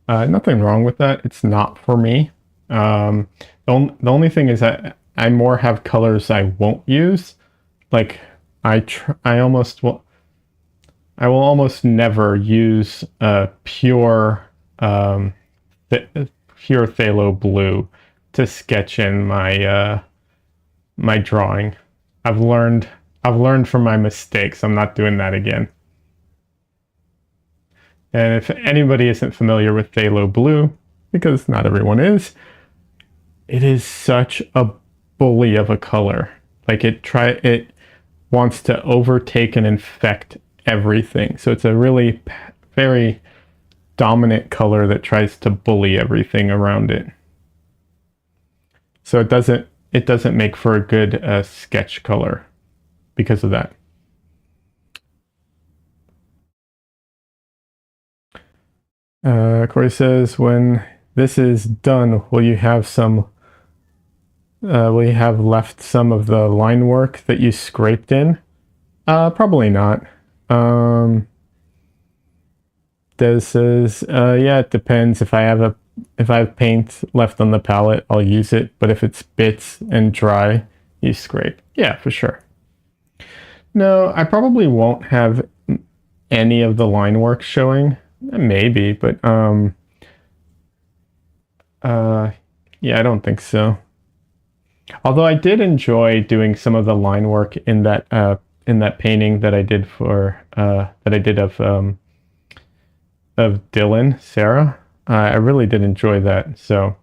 Nothing wrong with that. It's not for me. The only thing is that I more have colors I won't use. Like, I will almost never use pure phthalo blue to sketch in my my drawing. I've learned from my mistakes. I'm not doing that again. And if anybody isn't familiar with phthalo blue, because not everyone is, it is such a bully of a color. Like it wants to overtake and infect everything. So it's a really very dominant color that tries to bully everything around it. So it doesn't make for a good sketch color because of that. Corey says, when this is done, will you have left some of the line work that you scraped in? Probably not. Des says, yeah, it depends. If I have paint left on the palette, I'll use it. But if it's bits and dry, you scrape. Yeah, for sure. No, I probably won't have any of the line work showing. Maybe, but yeah, I don't think so. Although I did enjoy doing some of the line work in that painting that I did of Dylan, Sarah. I really did enjoy that. So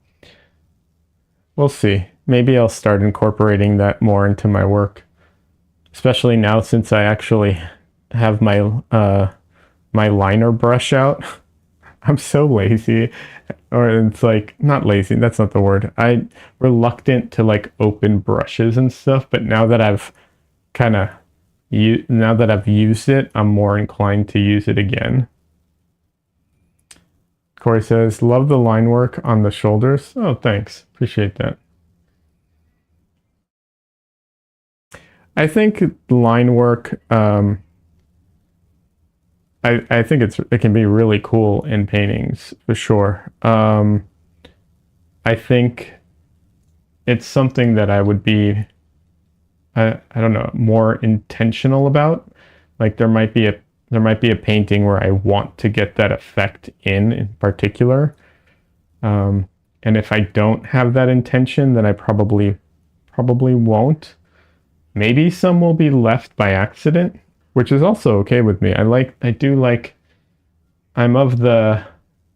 we'll see. Maybe I'll start incorporating that more into my work, especially now since I actually have my liner brush out. I'm so lazy, or it's like not lazy. That's not the word. I'm reluctant to like open brushes and stuff. But now that I've kind of now that I've used it, I'm more inclined to use it again. Corey says, "Love the line work on the shoulders." Oh, thanks. Appreciate that. I think line work. I think it can be really cool in paintings for sure. I think it's something that I would be I don't know, more intentional about. Like there might be a painting where I want to get that effect in particular. And if I don't have that intention, then I probably won't. Maybe some will be left by accident, which is also okay with me. I do like I'm of the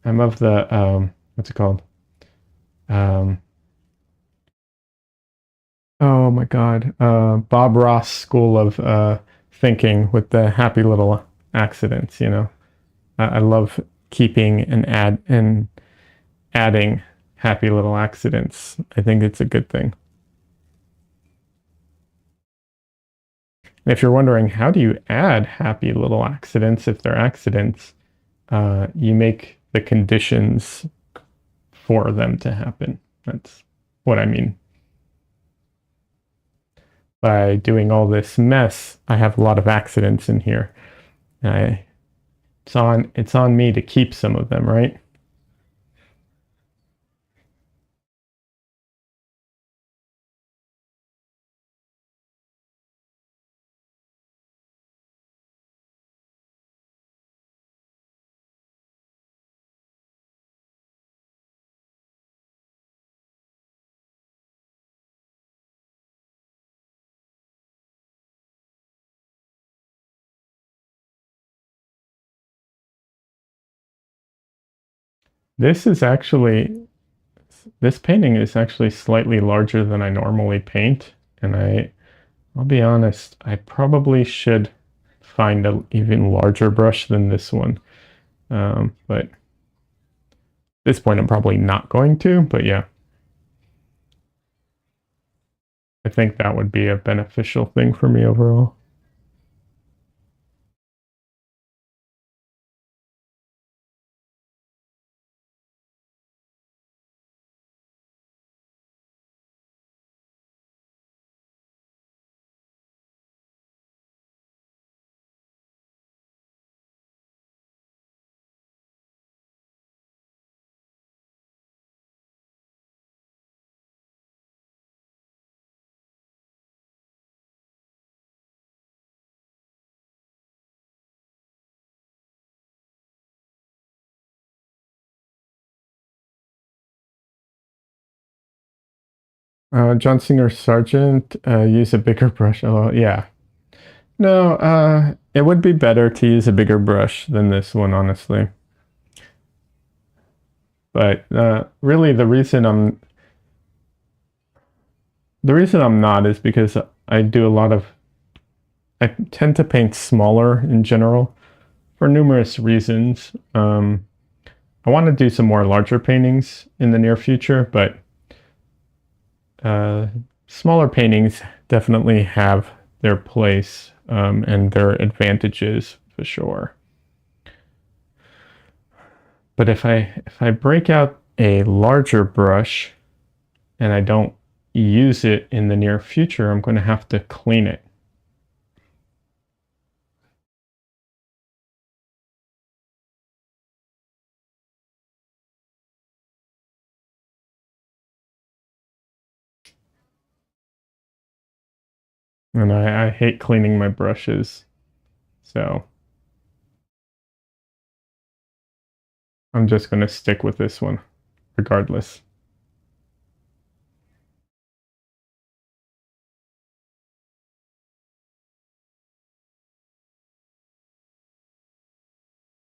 what's it called? Um oh my God. Bob Ross school of thinking with the happy little accidents, you know. I love keeping and adding happy little accidents. I think it's a good thing. And if you're wondering, how do you add happy little accidents if they're accidents? You make the conditions for them to happen. That's what I mean. By doing all this mess, I have a lot of accidents in here. I, it's on me to keep some of them, right? This is actually this painting is actually slightly larger than I normally paint, and I'll be honest, I probably should find an even larger brush than this one. But at this point, I'm probably not going to. But yeah, I think that would be a beneficial thing for me overall. John Singer Sargent, use a bigger brush. Oh, yeah. No, it would be better to use a bigger brush than this one, honestly. But really, the reason I'm not is because I do a lot of I tend to paint smaller in general for numerous reasons. I want to do some more larger paintings in the near future, but uh, smaller paintings definitely have their place and their advantages for sure. But if I break out a larger brush and I don't use it in the near future, I'm going to have to clean it. And I hate cleaning my brushes. So I'm just going to stick with this one regardless.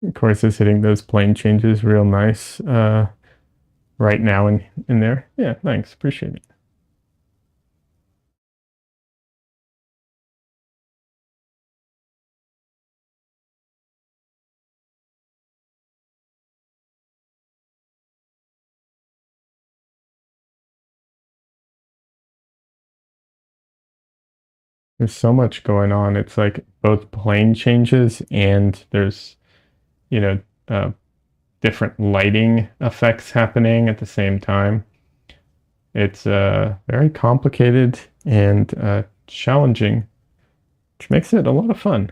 Of course, it's hitting those plane changes real nice right now in there. Yeah, thanks. Appreciate it. There's so much going on. It's like both plane changes and there's, you know, uh, different lighting effects happening at the same time. It's very complicated and challenging, which makes it a lot of fun.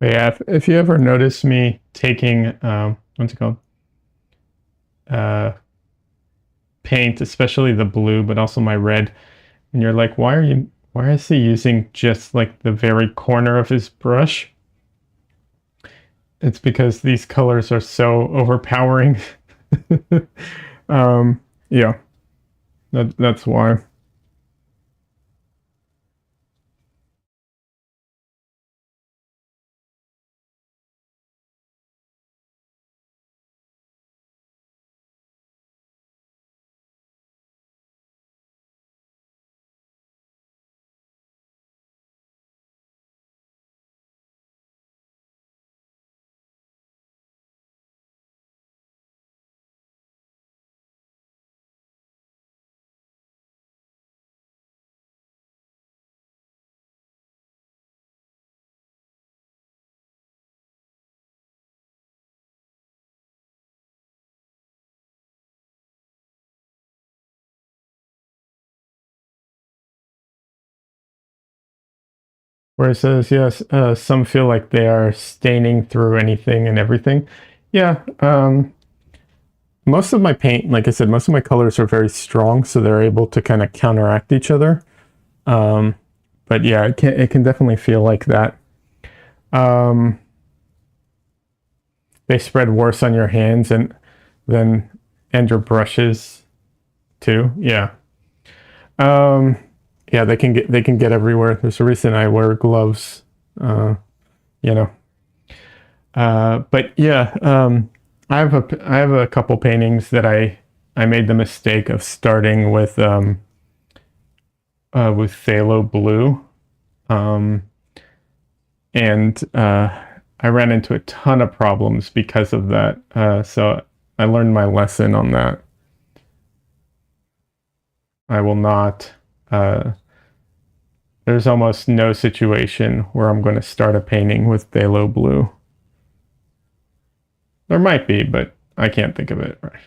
But yeah, if you ever notice me taking, what's it called? Uh, Paint, especially the blue, but also my red, and you're like, why is he using just like the very corner of his brush? It's because these colors are so overpowering. um, yeah, that's why. Where it says, yes, some feel like they are staining through anything and everything. Yeah, most of my paint, like I said, most of my colors are very strong, so they're able to kind of counteract each other. Um, but yeah, it can definitely feel like that. Um, they spread worse on your hands than and your brushes too. Yeah. Um, yeah, they can get everywhere. There's a reason I wear gloves. Uh, you know. But yeah, I have a couple paintings that I made the mistake of starting with phthalo blue, um, and I ran into a ton of problems because of that. So I learned my lesson on that. I will not. Uh, there's almost no situation where I'm going to start a painting with phthalo blue. There might be, but I can't think of it. Right.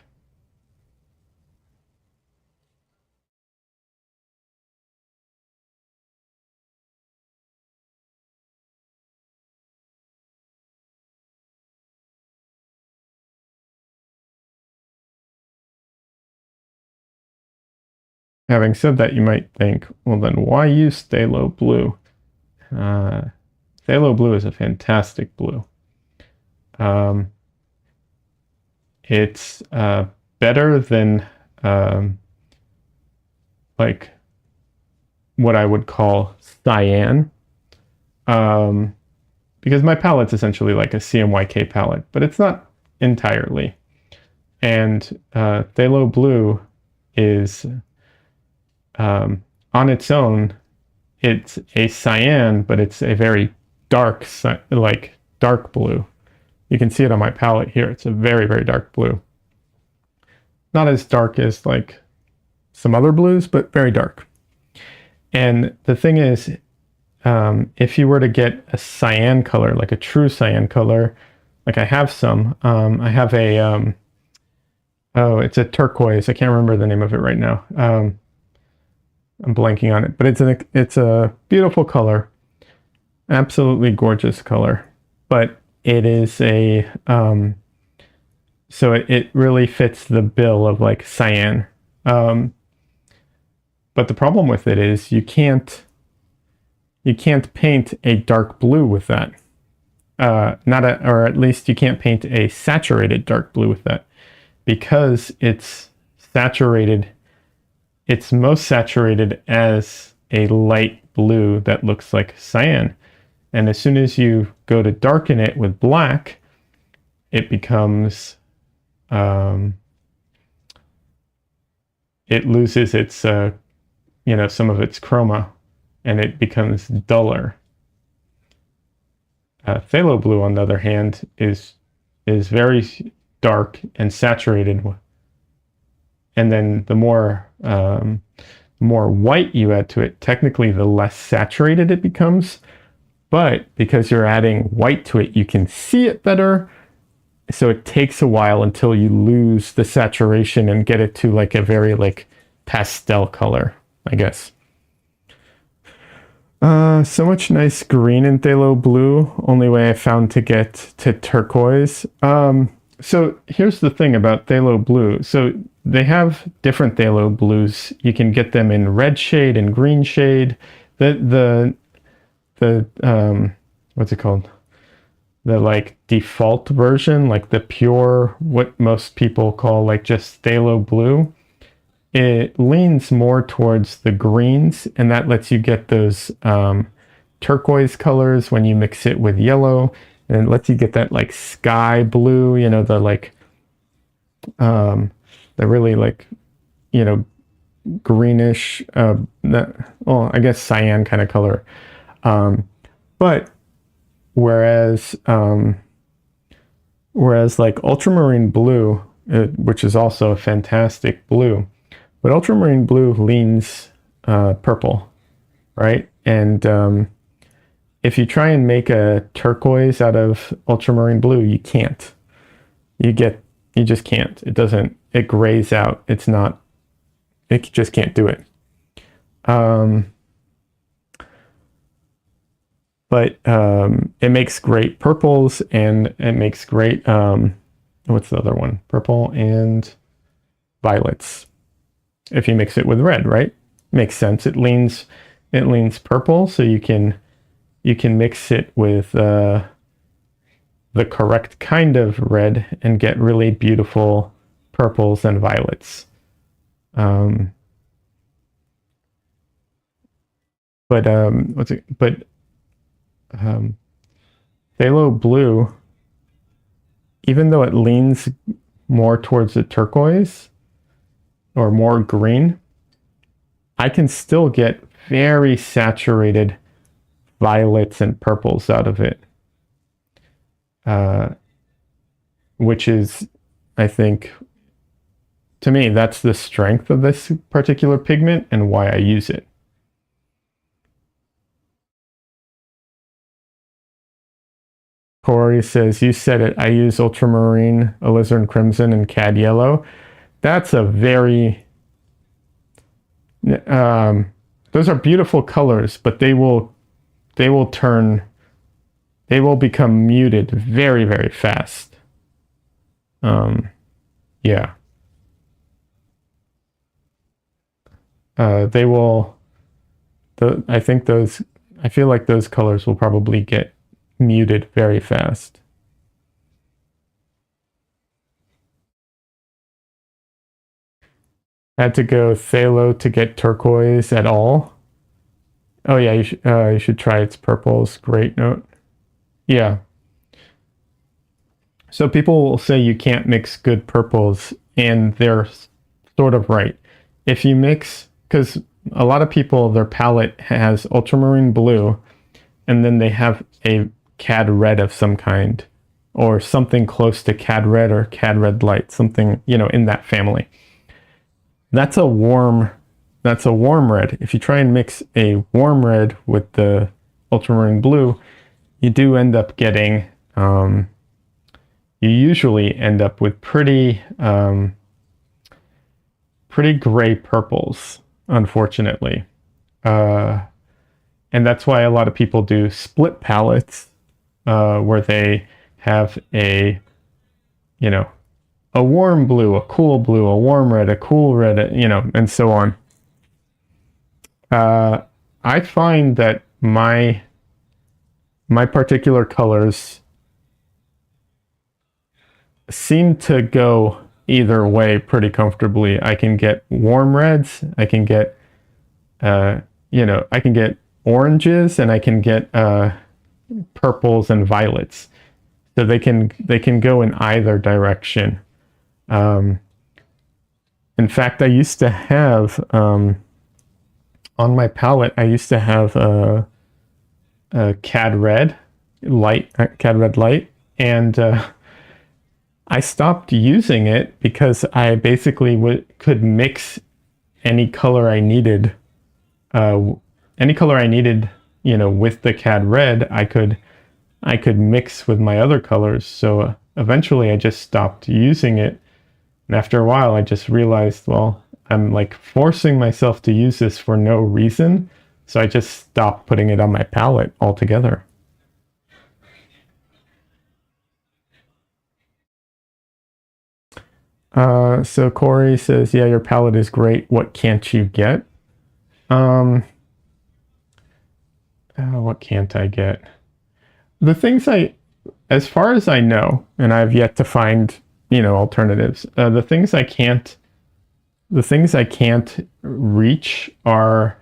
Having said that, you might think, well, then why use phthalo blue? Uh, Phthalo blue is a fantastic blue. Um, it's better than um, like what I would call cyan, um, because my palette's essentially like a CMYK palette, but it's not entirely. And phthalo blue is on its own, it's a cyan, but it's a very dark, like dark blue. You can see it on my palette here. It's a very, very dark blue. Not as dark as like some other blues, but very dark. And the thing is, if you were to get a cyan color, like a true cyan color, like I have some, I have a, oh, it's a turquoise. I can't remember the name of it right now. I'm blanking on it, but it's a beautiful color, absolutely gorgeous color. But it is so it really fits the bill of like cyan. Um, but the problem with it is you can't paint a dark blue with that. not a, or at least you can't paint a saturated dark blue with that because it's saturated. It's most saturated as a light blue that looks like cyan. And as soon as you go to darken it with black, it becomes, it loses its, some of its chroma, and it becomes duller. Phthalo blue, on the other hand, is very dark and saturated, and then the more white you add to it, technically the less saturated it becomes. But because you're adding white to it, you can see it better. So it takes a while until you lose the saturation and get it to like a very like pastel color, I guess. So much nice green in phthalo blue. Only way I found to get to turquoise. So here's the thing about phthalo blue. So they have different phthalo blues. You can get them in red shade and green shade. The what's it called? The like default version, like the pure, what most people call like just phthalo blue. It leans more towards the greens, and that lets you get those turquoise colors when you mix it with yellow, and it lets you get that like sky blue, the like the really like greenish I guess cyan kind of color. But whereas like ultramarine blue, which is also a fantastic blue, but ultramarine blue leans purple, right? And if you try and make a turquoise out of ultramarine blue, you can't. You just can't. It grays out. It just can't do it. But it makes great purples, and it makes great, what's the other one? Purple and violets. If you mix it with red, right? Makes sense. It leans purple, so you can mix it with the correct kind of red and get really beautiful purples and violets. But phthalo blue, even though it leans more towards the turquoise or more green, I can still get very saturated violets and purples out of it, which is, I think, to me, that's the strength of this particular pigment and why I use it. Corey says, you said it, I use ultramarine, alizarin crimson, and cad yellow. That's a very, those are beautiful colors, but they will become muted very, very fast. Yeah. I feel like those colors will probably get muted very fast. Had to go phthalo to get turquoise at all. Oh yeah, you should try its purples. Great note. Yeah. So people will say you can't mix good purples, and they're sort of right. If you mix, because a lot of people, their palette has ultramarine blue, and then they have a cad red of some kind, or something close to cad red or cad red light, something, in that family. That's a warm red. If you try and mix a warm red with the ultramarine blue, you do end up getting, you usually end up with pretty gray purples, unfortunately. And that's why a lot of people do split palettes, where they have a warm blue, a cool blue, a warm red, a cool red, and so on. I find that my particular colors seem to go either way pretty comfortably. I can get warm reds, I can get, I can get oranges, and I can get purples and violets. So they can go in either direction. In fact, I used to have on my palette, I used to have a cad red light, and I stopped using it because I basically could mix any color I needed. Any color I needed, with the cad red, I could mix with my other colors. So eventually, I just stopped using it, and after a while, I just realized, well, I'm like forcing myself to use this for no reason. So I just stopped putting it on my palette altogether. So Corey says, yeah, your palette is great. What can't you get? What can't I get? The things as far as I know, and I've yet to find, alternatives. The things I can't reach are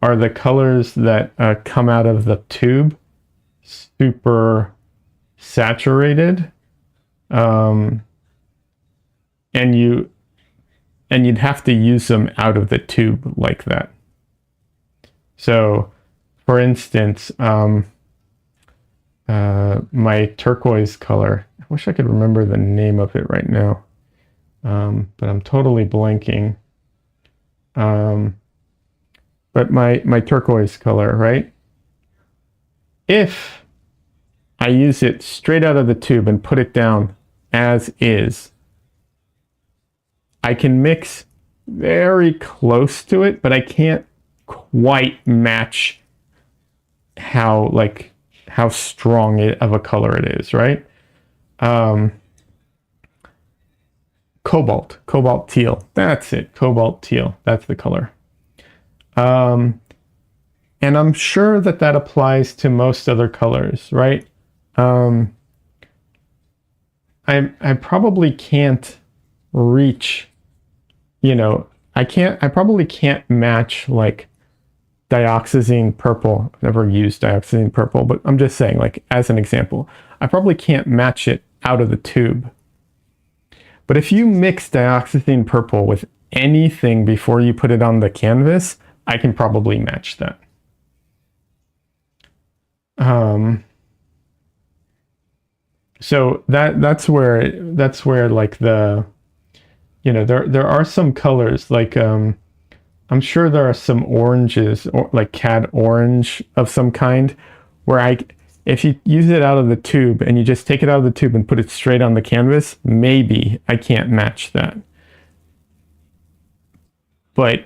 the colors that come out of the tube, super saturated, and you'd have to use them out of the tube like that. So, for instance, my turquoise color. I wish I could remember the name of it right now, but I'm totally blanking. But my turquoise color, right? If I use it straight out of the tube and put it down as is, I can mix very close to it, but I can't quite match how strong of a color it is, right? Cobalt teal. That's it. Cobalt teal. That's the color. And I'm sure that applies to most other colors, right? I probably can't reach, I probably can't match like dioxazine purple. I've never used dioxazine purple, but I'm just saying, like, as an example, I probably can't match it out of the tube. But if you mix dioxazine purple with anything before you put it on the canvas, I can probably match that. So that's where like the, there are some colors like, I'm sure there are some oranges, or like cad orange of some kind, where if you use it out of the tube and you just take it out of the tube and put it straight on the canvas, maybe I can't match that. But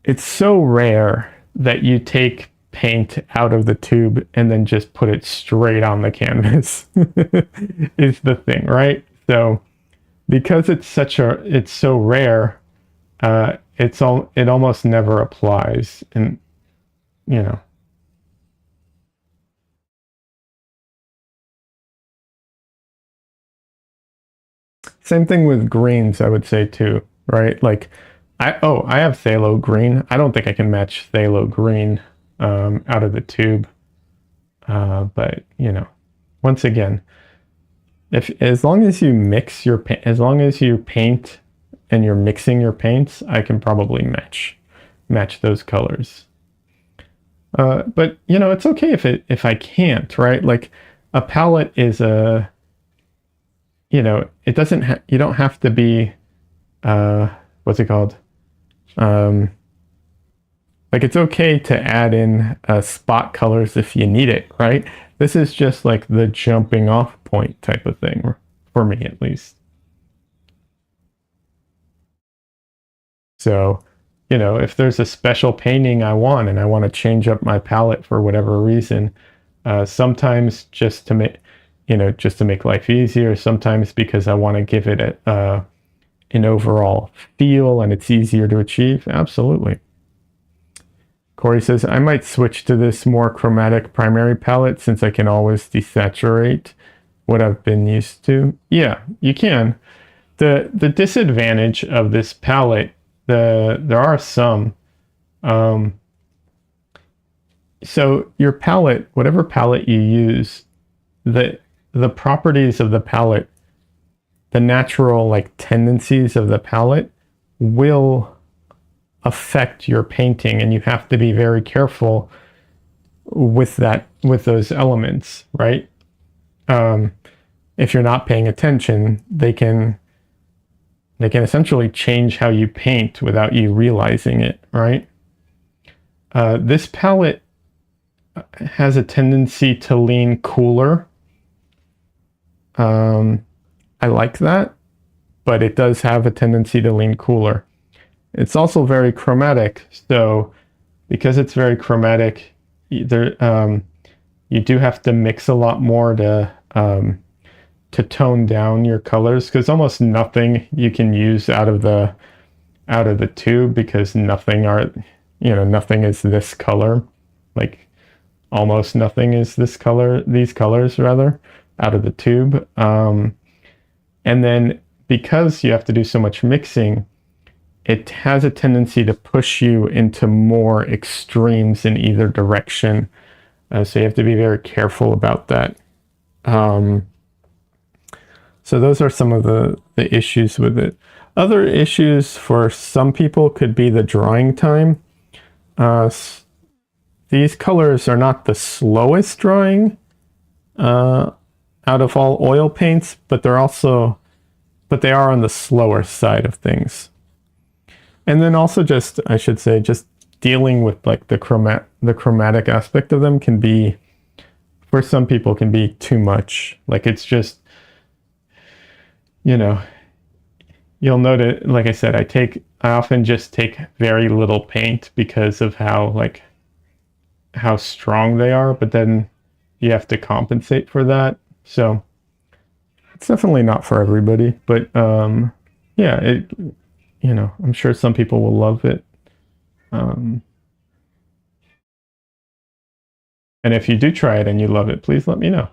it's so rare that you take paint out of the tube and then just put it straight on the canvas is the thing, right? So because it's so rare, it almost never applies, and same thing with greens, I would say too, right? Like I have phthalo green. I don't think I can match phthalo green out of the tube, but once again, as long as you mix as long as you paint and you're mixing your paints, I can probably match those colors. But it's okay if I can't, right? Like a palette is it doesn't you don't have to be what's it called? Like it's okay to add in spot colors if you need it, right? This is just like the jumping off point type of thing, for me at least. So, if there's a special painting I want and I want to change up my palette for whatever reason, sometimes just to make life easier, sometimes because I want to give it an overall feel and it's easier to achieve. Absolutely. Corey says, I might switch to this more chromatic primary palette since I can always desaturate what I've been used to. Yeah, you can. The disadvantage of this palette, there are some. So your palette, whatever palette you use, the properties of the palette, the natural like tendencies of the palette will affect your painting, and you have to be very careful with those elements, right? If you're not paying attention, they can essentially change how you paint without you realizing it, right? This palette has a tendency to lean cooler. I like that, but it does have a tendency to lean cooler. It's also very chromatic, so because it's very chromatic, you do have to mix a lot more to tone down your colors, because almost nothing you can use out of the tube, because nothing is this color. Like almost nothing is this color, these colors rather, out of the tube. And then because you have to do so much mixing, it has a tendency to push you into more extremes in either direction. So you have to be very careful about that. So those are some of the issues with it. Other issues for some people could be the drying time. These colors are not the slowest drying out of all oil paints, but they are on the slower side of things. And then also just dealing with like the chromatic aspect of them can be, for some people, can be too much. Like it's just, you'll notice, like I said, I often just take very little paint because of how strong they are, but then you have to compensate for that. So it's definitely not for everybody, but yeah, I'm sure some people will love it. And if you do try it and you love it, please let me know.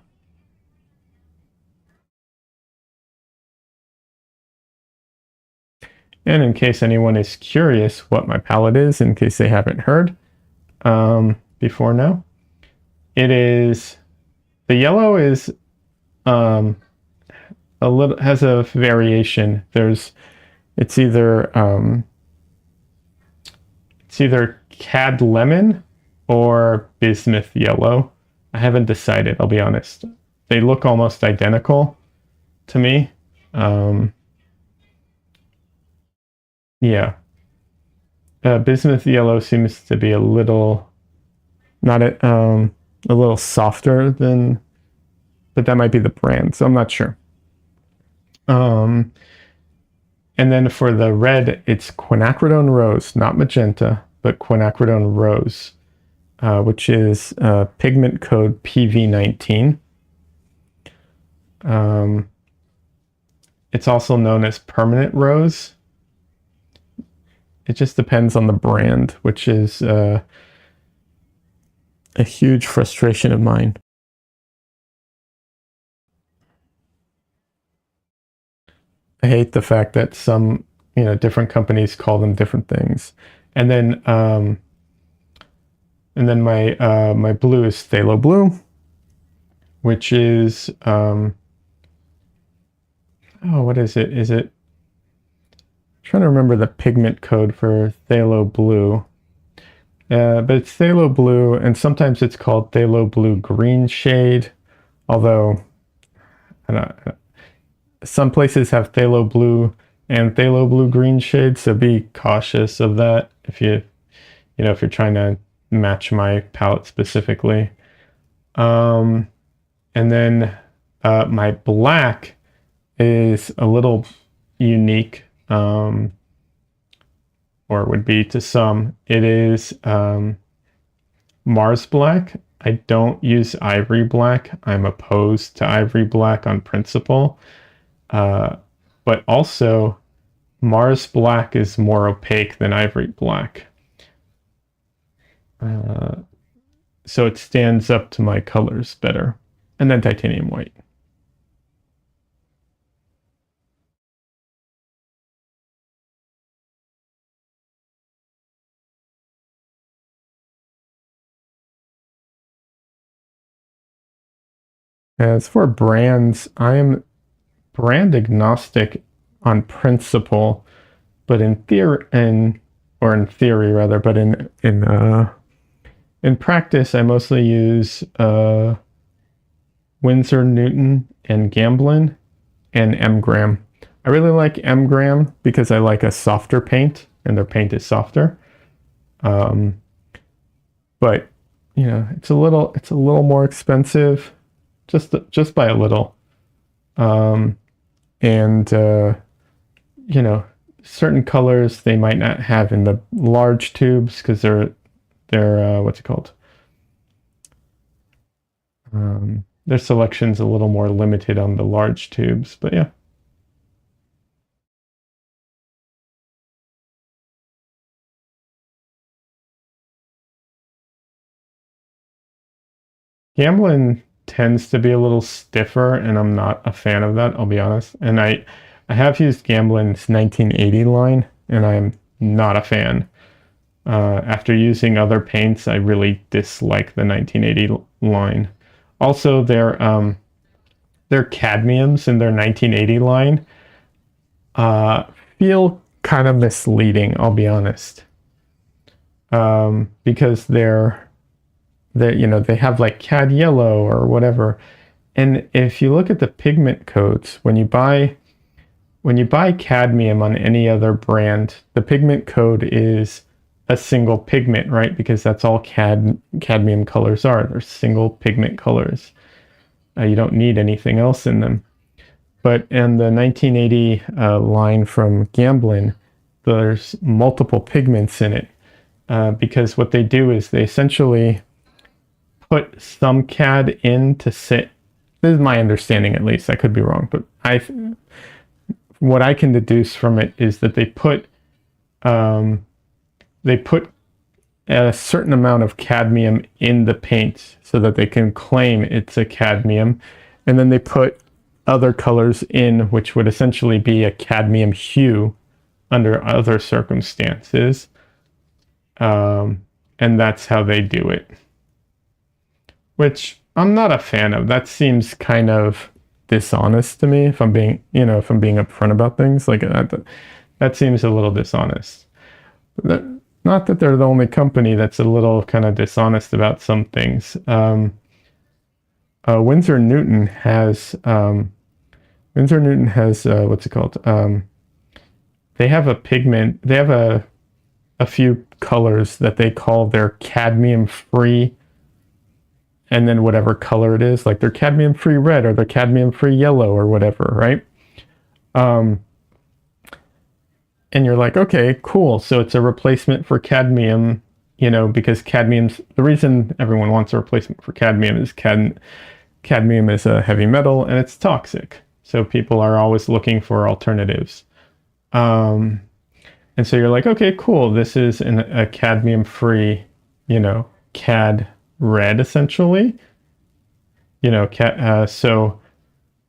And in case anyone is curious what my palette is, in case they haven't heard before now, the yellow is has a variation. It's either cad lemon or bismuth yellow. I haven't decided, I'll be honest. They look almost identical to me. Yeah. Bismuth yellow seems to be a little softer than, but that might be the brand, so I'm not sure. And then for the red, it's quinacridone rose, not magenta, but quinacridone rose, which is pigment code PV19. It's also known as permanent rose. It just depends on the brand, which is a huge frustration of mine. I hate the fact that some, different companies call them different things. And then my blue is phthalo blue, which is what is it? Is it? I'm trying to remember the pigment code for phthalo blue. But it's phthalo blue, and sometimes it's called phthalo blue green shade. Although, some places have phthalo blue and phthalo blue green shade, so be cautious of that if you're trying to match my palette specifically. And then my black is a little unique, or would be to some. It is Mars black. I don't use ivory black. I'm opposed to ivory black on principle. But also, Mars black is more opaque than ivory black. So it stands up to my colors better. And then titanium white. As for brands, I am brand agnostic on principle, but in theory, or in theory rather, but in practice, I mostly use Winsor Newton and Gamblin and M-Gram. I really like M-Gram because I like a softer paint, and their paint is softer. Um, but it's a little more expensive, just by a little. And certain colors they might not have in the large tubes because they're what's it called? Their selection's a little more limited on the large tubes, but yeah. Gamblin tends to be a little stiffer, and I'm not a fan of that, I'll be honest. And I have used Gamblin's 1980 line, and I'm not a fan. After using other paints, I really dislike the 1980 line. Also, their cadmiums in their 1980 line uh, feel kind of misleading, I'll be honest. Because they have like cad yellow or whatever. And if you look at the pigment codes, when you buy cadmium on any other brand, the pigment code is a single pigment, right? Because that's all cadmium colors are. They're single pigment colors. You don't need anything else in them. But in the 1980 line from Gamblin, there's multiple pigments in it. Because what they do is they essentially put some CAD in to sit. This is my understanding, at least. I could be wrong, but what I can deduce from it is that they put a certain amount of cadmium in the paint so that they can claim it's a cadmium, and then they put other colors in, which would essentially be a cadmium hue under other circumstances, and that's how they do it, which I'm not a fan of. That seems kind of dishonest to me, if I'm being upfront about things. Like that seems a little dishonest. Not that they're the only company that's a little kind of dishonest about some things. Winsor Newton has what's it called? They have a pigment. They have a few colors that they call their cadmium free, and then whatever color it is, like their cadmium free red or their cadmium free yellow or whatever, right? And you're like, okay, cool. So it's a replacement for cadmium, because cadmium's the reason everyone wants a replacement for cadmium is cadmium is a heavy metal and it's toxic. So people are always looking for alternatives. And so you're like, okay, cool. This is a cadmium free, cad red essentially. So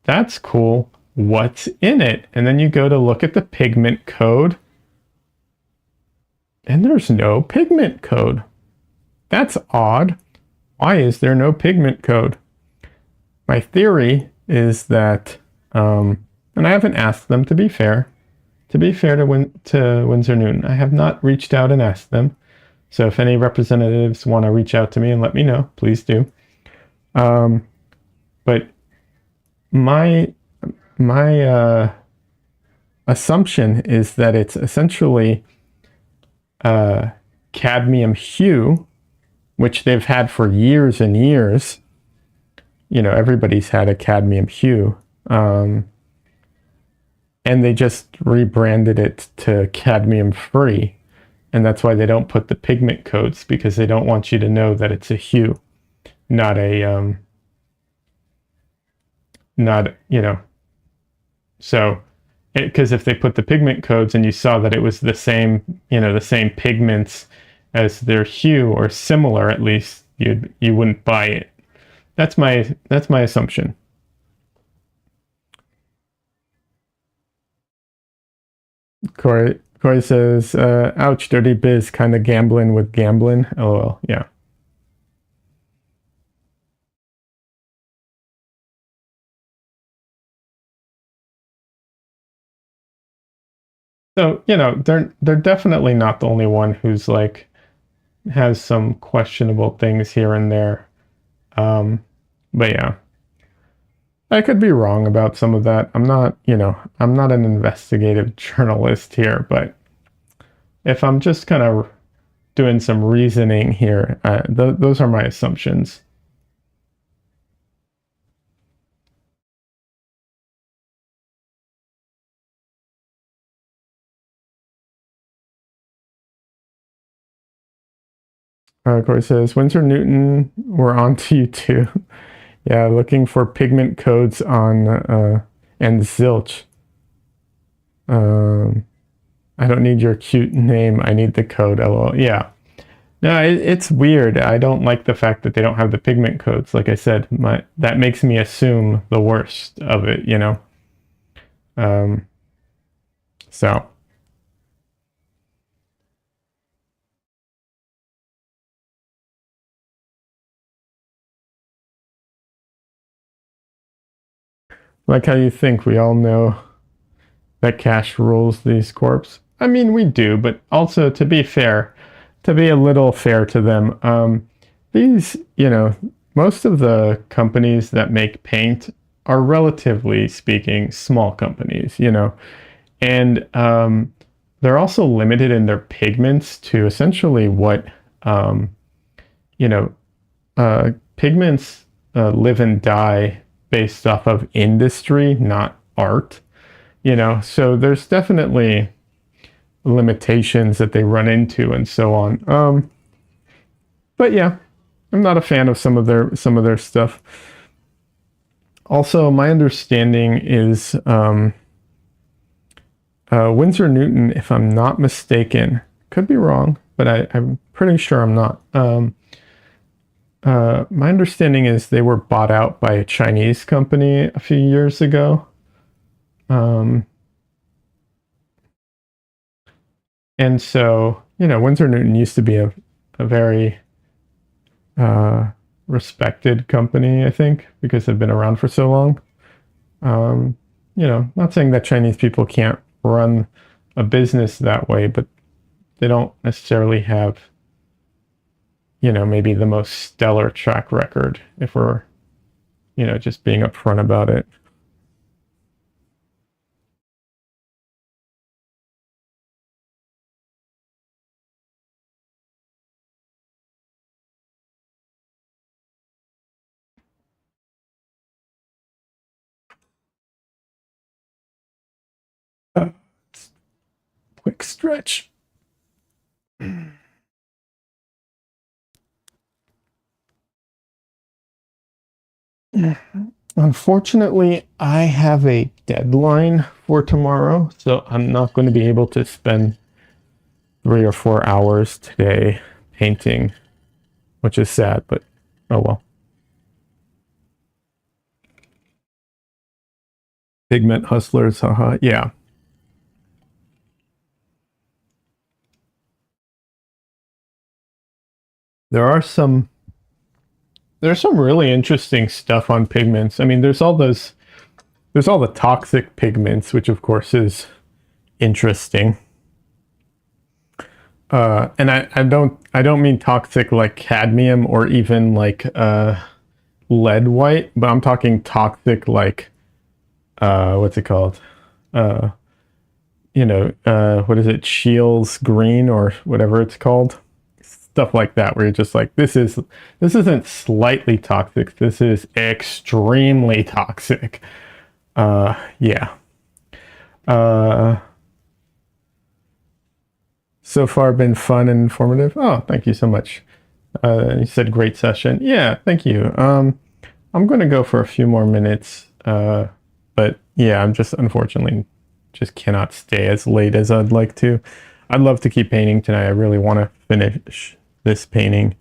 that's cool. What's in it? And then you go to look at the pigment code, and there's no pigment code. That's odd. Why is there no pigment code? My theory is that, and I haven't asked them, to be fair to Winsor Newton, I have not reached out and asked them. So if any representatives want to reach out to me and let me know, please do. But my assumption is that it's essentially cadmium hue, which they've had for years and years. Everybody's had a cadmium hue. And they just rebranded it to cadmium free. And that's why they don't put the pigment codes, because they don't want you to know that it's a hue, not a, so, because if they put the pigment codes and you saw that it was the same pigments as their hue or similar, at least you wouldn't buy it. That's my assumption. Corey says, ouch, dirty biz, kind of gambling with gambling. LOL. Yeah. So, they're definitely not the only one who's like has some questionable things here and there. Um, but yeah, I could be wrong about some of that. I'm not an investigative journalist here, but if I'm just kind of doing some reasoning here, those are my assumptions. Corey says, Winsor Newton, we're on to you too. Yeah, looking for pigment codes on and zilch. Um, I don't need your cute name. I need the code. LOL. Yeah. No, it's weird. I don't like the fact that they don't have the pigment codes. Like I said, that makes me assume the worst of it. Um, so like how you think we all know that cash rules these corps. I mean, we do, but also to be fair, to be a little fair to them, these, most of the companies that make paint are relatively speaking small companies, and they're also limited in their pigments to essentially what, um, you know, pigments live and die based off of industry, not art. So there's definitely limitations that they run into and so on. But yeah, I'm not a fan of some of their stuff. Also, my understanding is Winsor Newton, if I'm not mistaken, could be wrong, but I'm pretty sure I'm not. My understanding is they were bought out by a Chinese company a few years ago. Um, and so, Winsor Newton used to be a very uh, respected company, I think, because they've been around for so long. Not saying that Chinese people can't run a business that way, but they don't necessarily have, maybe the most stellar track record if we're, just being upfront about it. Uh, Quick stretch. Unfortunately, I have a deadline for tomorrow, so I'm not going to be able to spend 3 or 4 hours today painting, which is sad, but oh well. Pigment hustlers, haha. Yeah. There are some there's some really interesting stuff on pigments. I mean, there's all the toxic pigments, which of course is interesting. And I don't mean toxic like cadmium or even like lead white, but I'm talking toxic like what's it called? Uh what is it? Shields green or whatever it's called. Stuff like that where you're just like this isn't slightly toxic. This is extremely toxic. Yeah. Uh so far been fun and informative. Oh, thank you so much. You said great session. Yeah, thank you. I'm going to go for a few more minutes. But yeah, I'm just unfortunately just cannot stay as late as I'd like to. I'd love to keep painting tonight. I really want to finish this painting.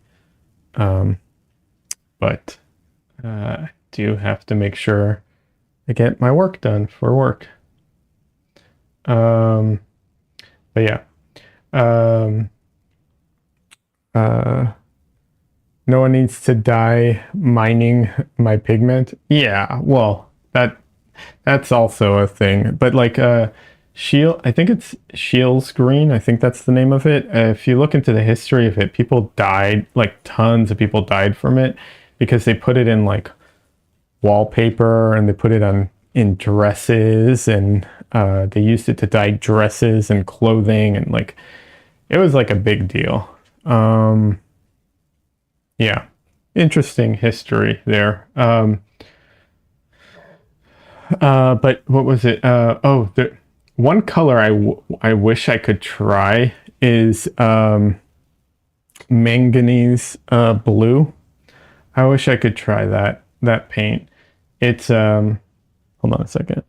But I do have to make sure I get my work done for work. Um, but yeah. Um, uh, no one needs to die mining my pigment. Yeah, well, that's also a thing. But like I think it's Shields green. I think that's the name of it. If you look into the history of it, people died, like tons of people died from it because they put it in like wallpaper and they put it on in dresses and they used it to dye dresses and clothing and like it was like a big deal. Yeah, interesting history there. But what was it? The one color I wish I could try is manganese blue. I wish I could try that paint. It's hold on a second.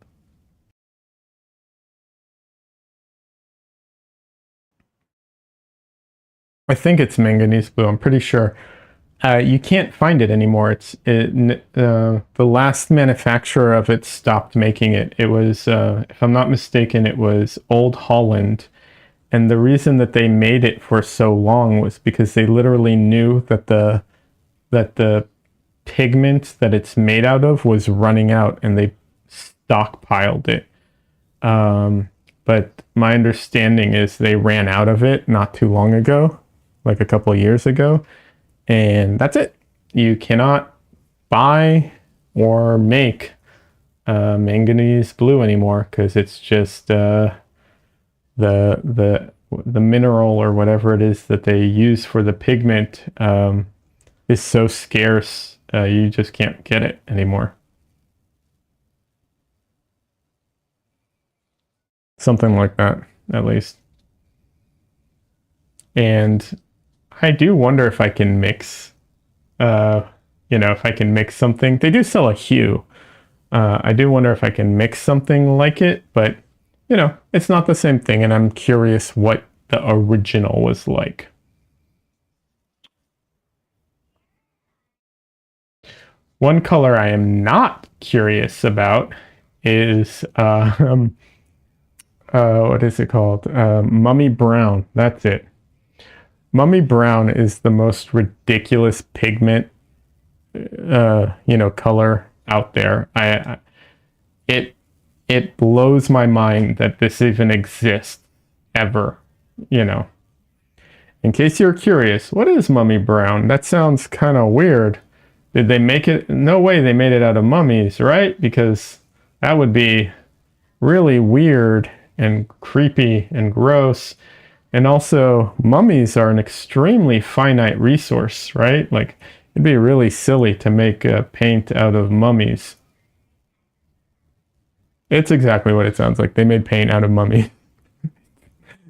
I think it's manganese blue. I'm pretty sure. You can't find it anymore. The last manufacturer of it stopped making it. It was, if I'm not mistaken, it was Old Holland. And the reason that they made it for so long was because they literally knew that the pigment that it's made out of was running out, and they stockpiled it. But my understanding is they ran out of it not too long ago, like a couple of years ago, and that's it. You cannot buy or make manganese blue anymore because it's just the mineral or whatever it is that they use for the pigment is so scarce. You just can't get it anymore. Something like that, at least. And I do wonder if I can mix, if I can mix something. They do sell a hue. I do wonder if I can mix something like it, but, it's not the same thing. And I'm curious what the original was like. One color I am not curious about is, what is it called? Mummy brown. That's it. Mummy brown is the most ridiculous pigment, color out there. It blows my mind that this even exists ever. In case you're curious, what is mummy brown? That sounds kind of weird. Did they make it? No way they made it out of mummies, right? Because that would be really weird and creepy and gross. And also, mummies are an extremely finite resource, right? Like, it'd be really silly to make a paint out of mummies. It's exactly what it sounds like. They made paint out of mummy.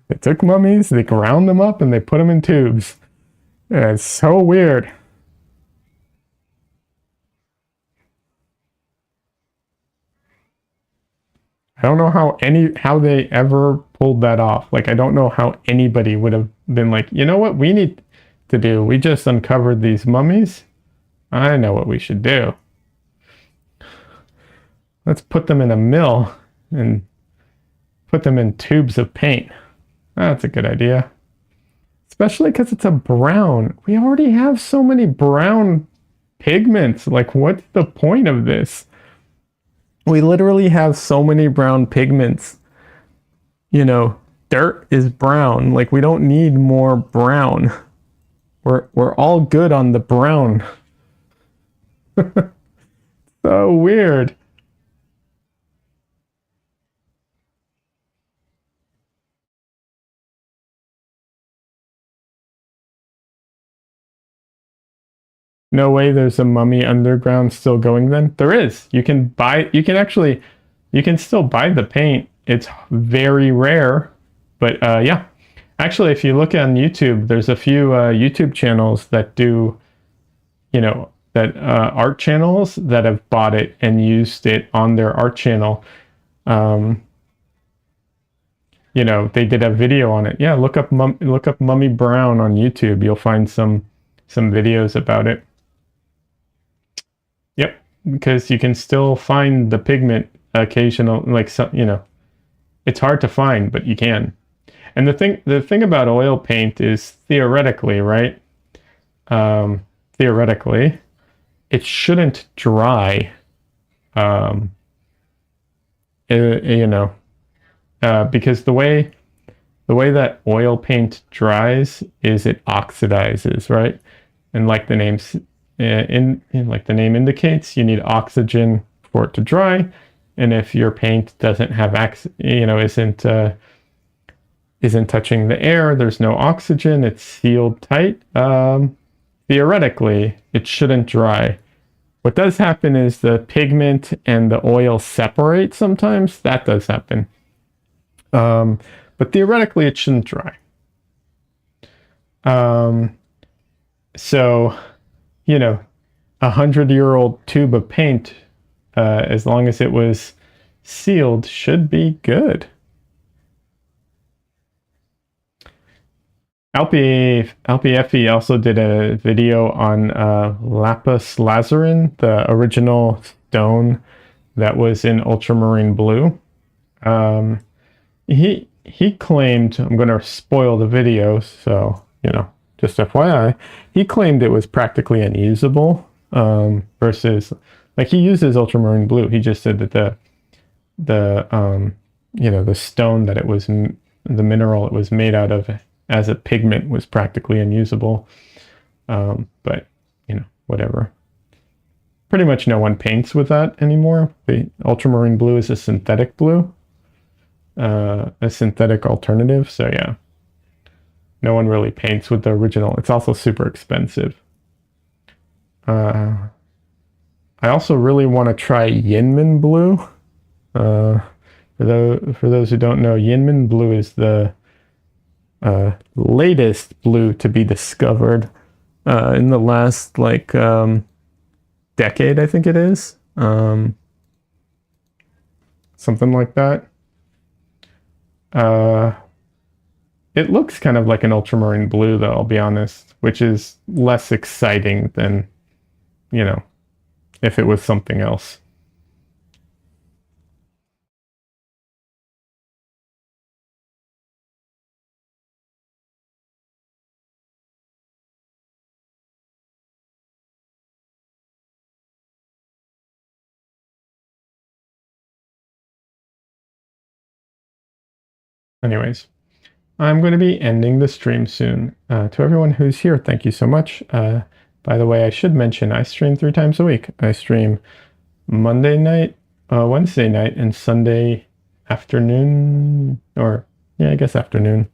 They took mummies, they ground them up, and they put them in tubes. Yeah, it's so weird. I don't know how they ever pulled that off. Like I don't know how anybody would have been like, you know what we need to do? We just uncovered these mummies. I know what we should do. Let's put them in a mill and put them in tubes of paint. That's a good idea. Especially because it's a brown. We already have so many brown pigments. Like, what's the point of this? We literally have so many brown pigments. Dirt is brown. Like, we don't need more brown. We're all good on the brown. So weird. No way there's a mummy underground still going then? There is. You can still buy the paint. It's very rare, but yeah. Actually, if you look on YouTube, there's a few YouTube channels that do, art channels that have bought it and used it on their art channel. They did a video on it. Yeah, look up Mummy Brown on YouTube. You'll find some videos about it. Yep, because you can still find the pigment occasional, like it's hard to find, but you can. And the thing about oil paint is theoretically, right? Theoretically, it shouldn't dry. because the way that oil paint dries is it oxidizes, right? And like the name's like the name indicates, you need oxygen for it to dry. And if your paint doesn't have isn't touching the air, there's no oxygen, it's sealed tight. Theoretically, it shouldn't dry. What does happen is the pigment and the oil separate sometimes. That does happen. But theoretically, it shouldn't dry. So, you know, 100-year-old tube of paint, as long as it was sealed, should be good. Alpi also did a video on lapis lazuli, the original stone that was in ultramarine blue. He claimed, I'm going to spoil the video, so, you know, just FYI, he claimed it was practically unusable versus, like, he uses ultramarine blue. He just said that the stone that it was, the mineral it was made out of as a pigment was practically unusable. But, you know, whatever. Pretty much no one paints with that anymore. The ultramarine blue is a synthetic blue. A synthetic alternative, so yeah. No one really paints with the original. It's also super expensive. I also really want to try Yinmin blue. For those who don't know, Yinmin blue is the latest blue to be discovered in the last decade, I think it is. Something like that. It looks kind of like an ultramarine blue, though, I'll be honest, which is less exciting than, you know, if it was something else. Anyways, I'm going to be ending the stream soon. To everyone who's here, thank you so much. By the way, I should mention I stream 3 times a week. I stream Monday night, Wednesday night, and Sunday afternoon, or yeah, I guess afternoon.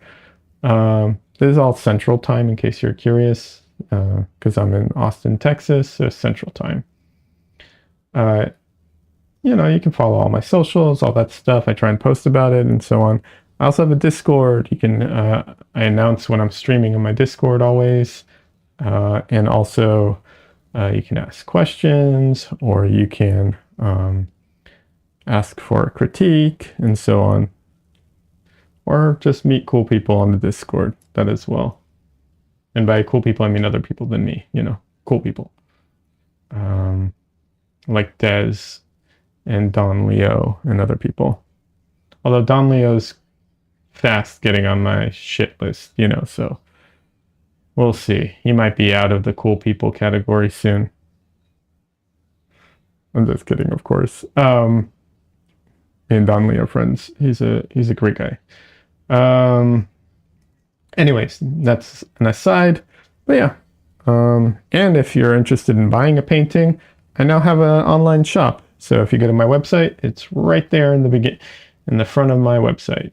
This is all Central Time in case you're curious, because I'm in Austin, Texas, so Central Time. You know, you can follow all my socials, all that stuff. I try and post about it and so on. I also have a Discord. You can, I announce when I'm streaming on my Discord always. And also you can ask questions, or you can ask for a critique and so on. Or just meet cool people on the Discord, that as well. And by cool people, I mean other people than me, you know, cool people. Like Dez and Don Leo and other people. Although Don Leo's fast getting on my shit list, you know, so we'll see. He might be out of the cool people category soon. I'm just kidding, of course. And Don Leo friends. He's a great guy. Anyways, that's an aside. But yeah. And if you're interested in buying a painting, I now have an online shop. So if you go to my website, it's right there in the front of my website.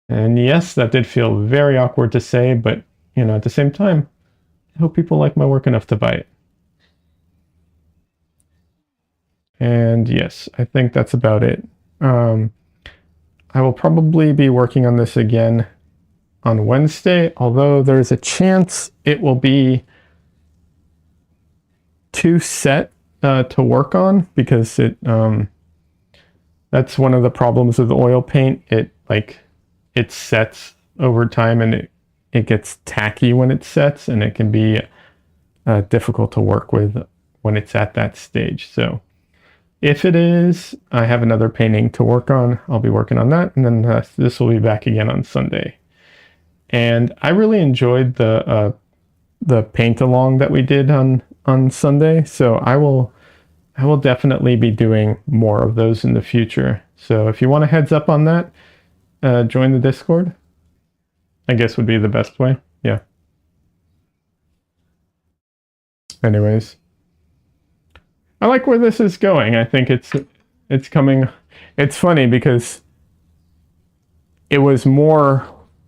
And yes, that did feel very awkward to say, but you know, at the same time, I hope people like my work enough to buy it. And yes, I think that's about it. I will probably be working on this again on Wednesday, although there's a chance it will be too set to work on, because that's one of the problems with oil paint. It sets over time, and it gets tacky when it sets, and it can be difficult to work with when it's at that stage. So if it is, I have another painting to work on. I'll be working on that, and then this will be back again on Sunday. And I really enjoyed the paint along that we did on Sunday, so I will definitely be doing more of those in the future. So if you want a heads up on that, join the Discord, I guess would be the best way. Yeah. Anyways, I like where this is going. I think it's coming. It's funny because it was more,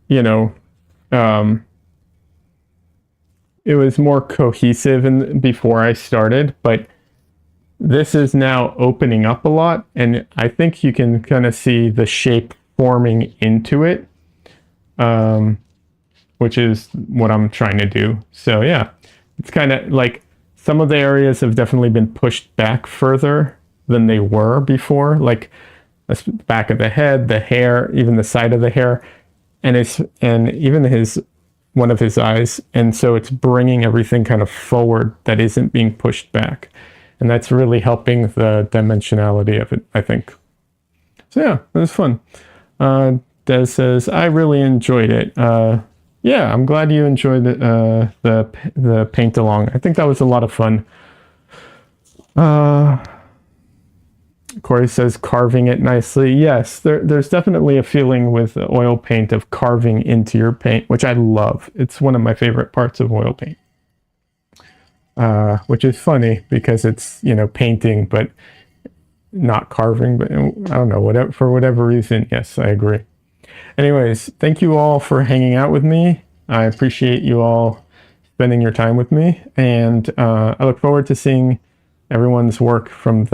you know, it was more cohesive before I started, but this is now opening up a lot, and I think you can kind of see the shape forming into it, which is what I'm trying to do. So yeah, it's kind of like some of the areas have definitely been pushed back further than they were before, like the back of the head, the hair, even the side of the hair, and even one of his eyes, and so it's bringing everything kind of forward that isn't being pushed back, and that's really helping the dimensionality of it, I think. So yeah, it was fun. Des says, I really enjoyed it. Yeah, I'm glad you enjoyed the paint along. I think that was a lot of fun. Corey says, carving it nicely. Yes, there's definitely a feeling with oil paint of carving into your paint, which I love. It's one of my favorite parts of oil paint. Which is funny because it's, painting, but not carving. But I don't know, for whatever reason, yes, I agree. Anyways, thank you all for hanging out with me. I appreciate you all spending your time with me, and I look forward to seeing everyone's work from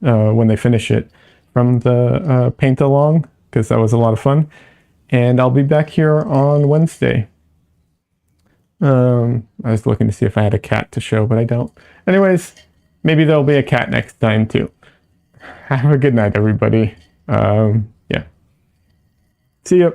when they finish it from the paint along, because that was a lot of fun. And I'll be back here on Wednesday. I was looking to see if I had a cat to show, but I don't. Anyways, maybe there'll be a cat next time too. Have a good night, everybody. Yeah. See ya.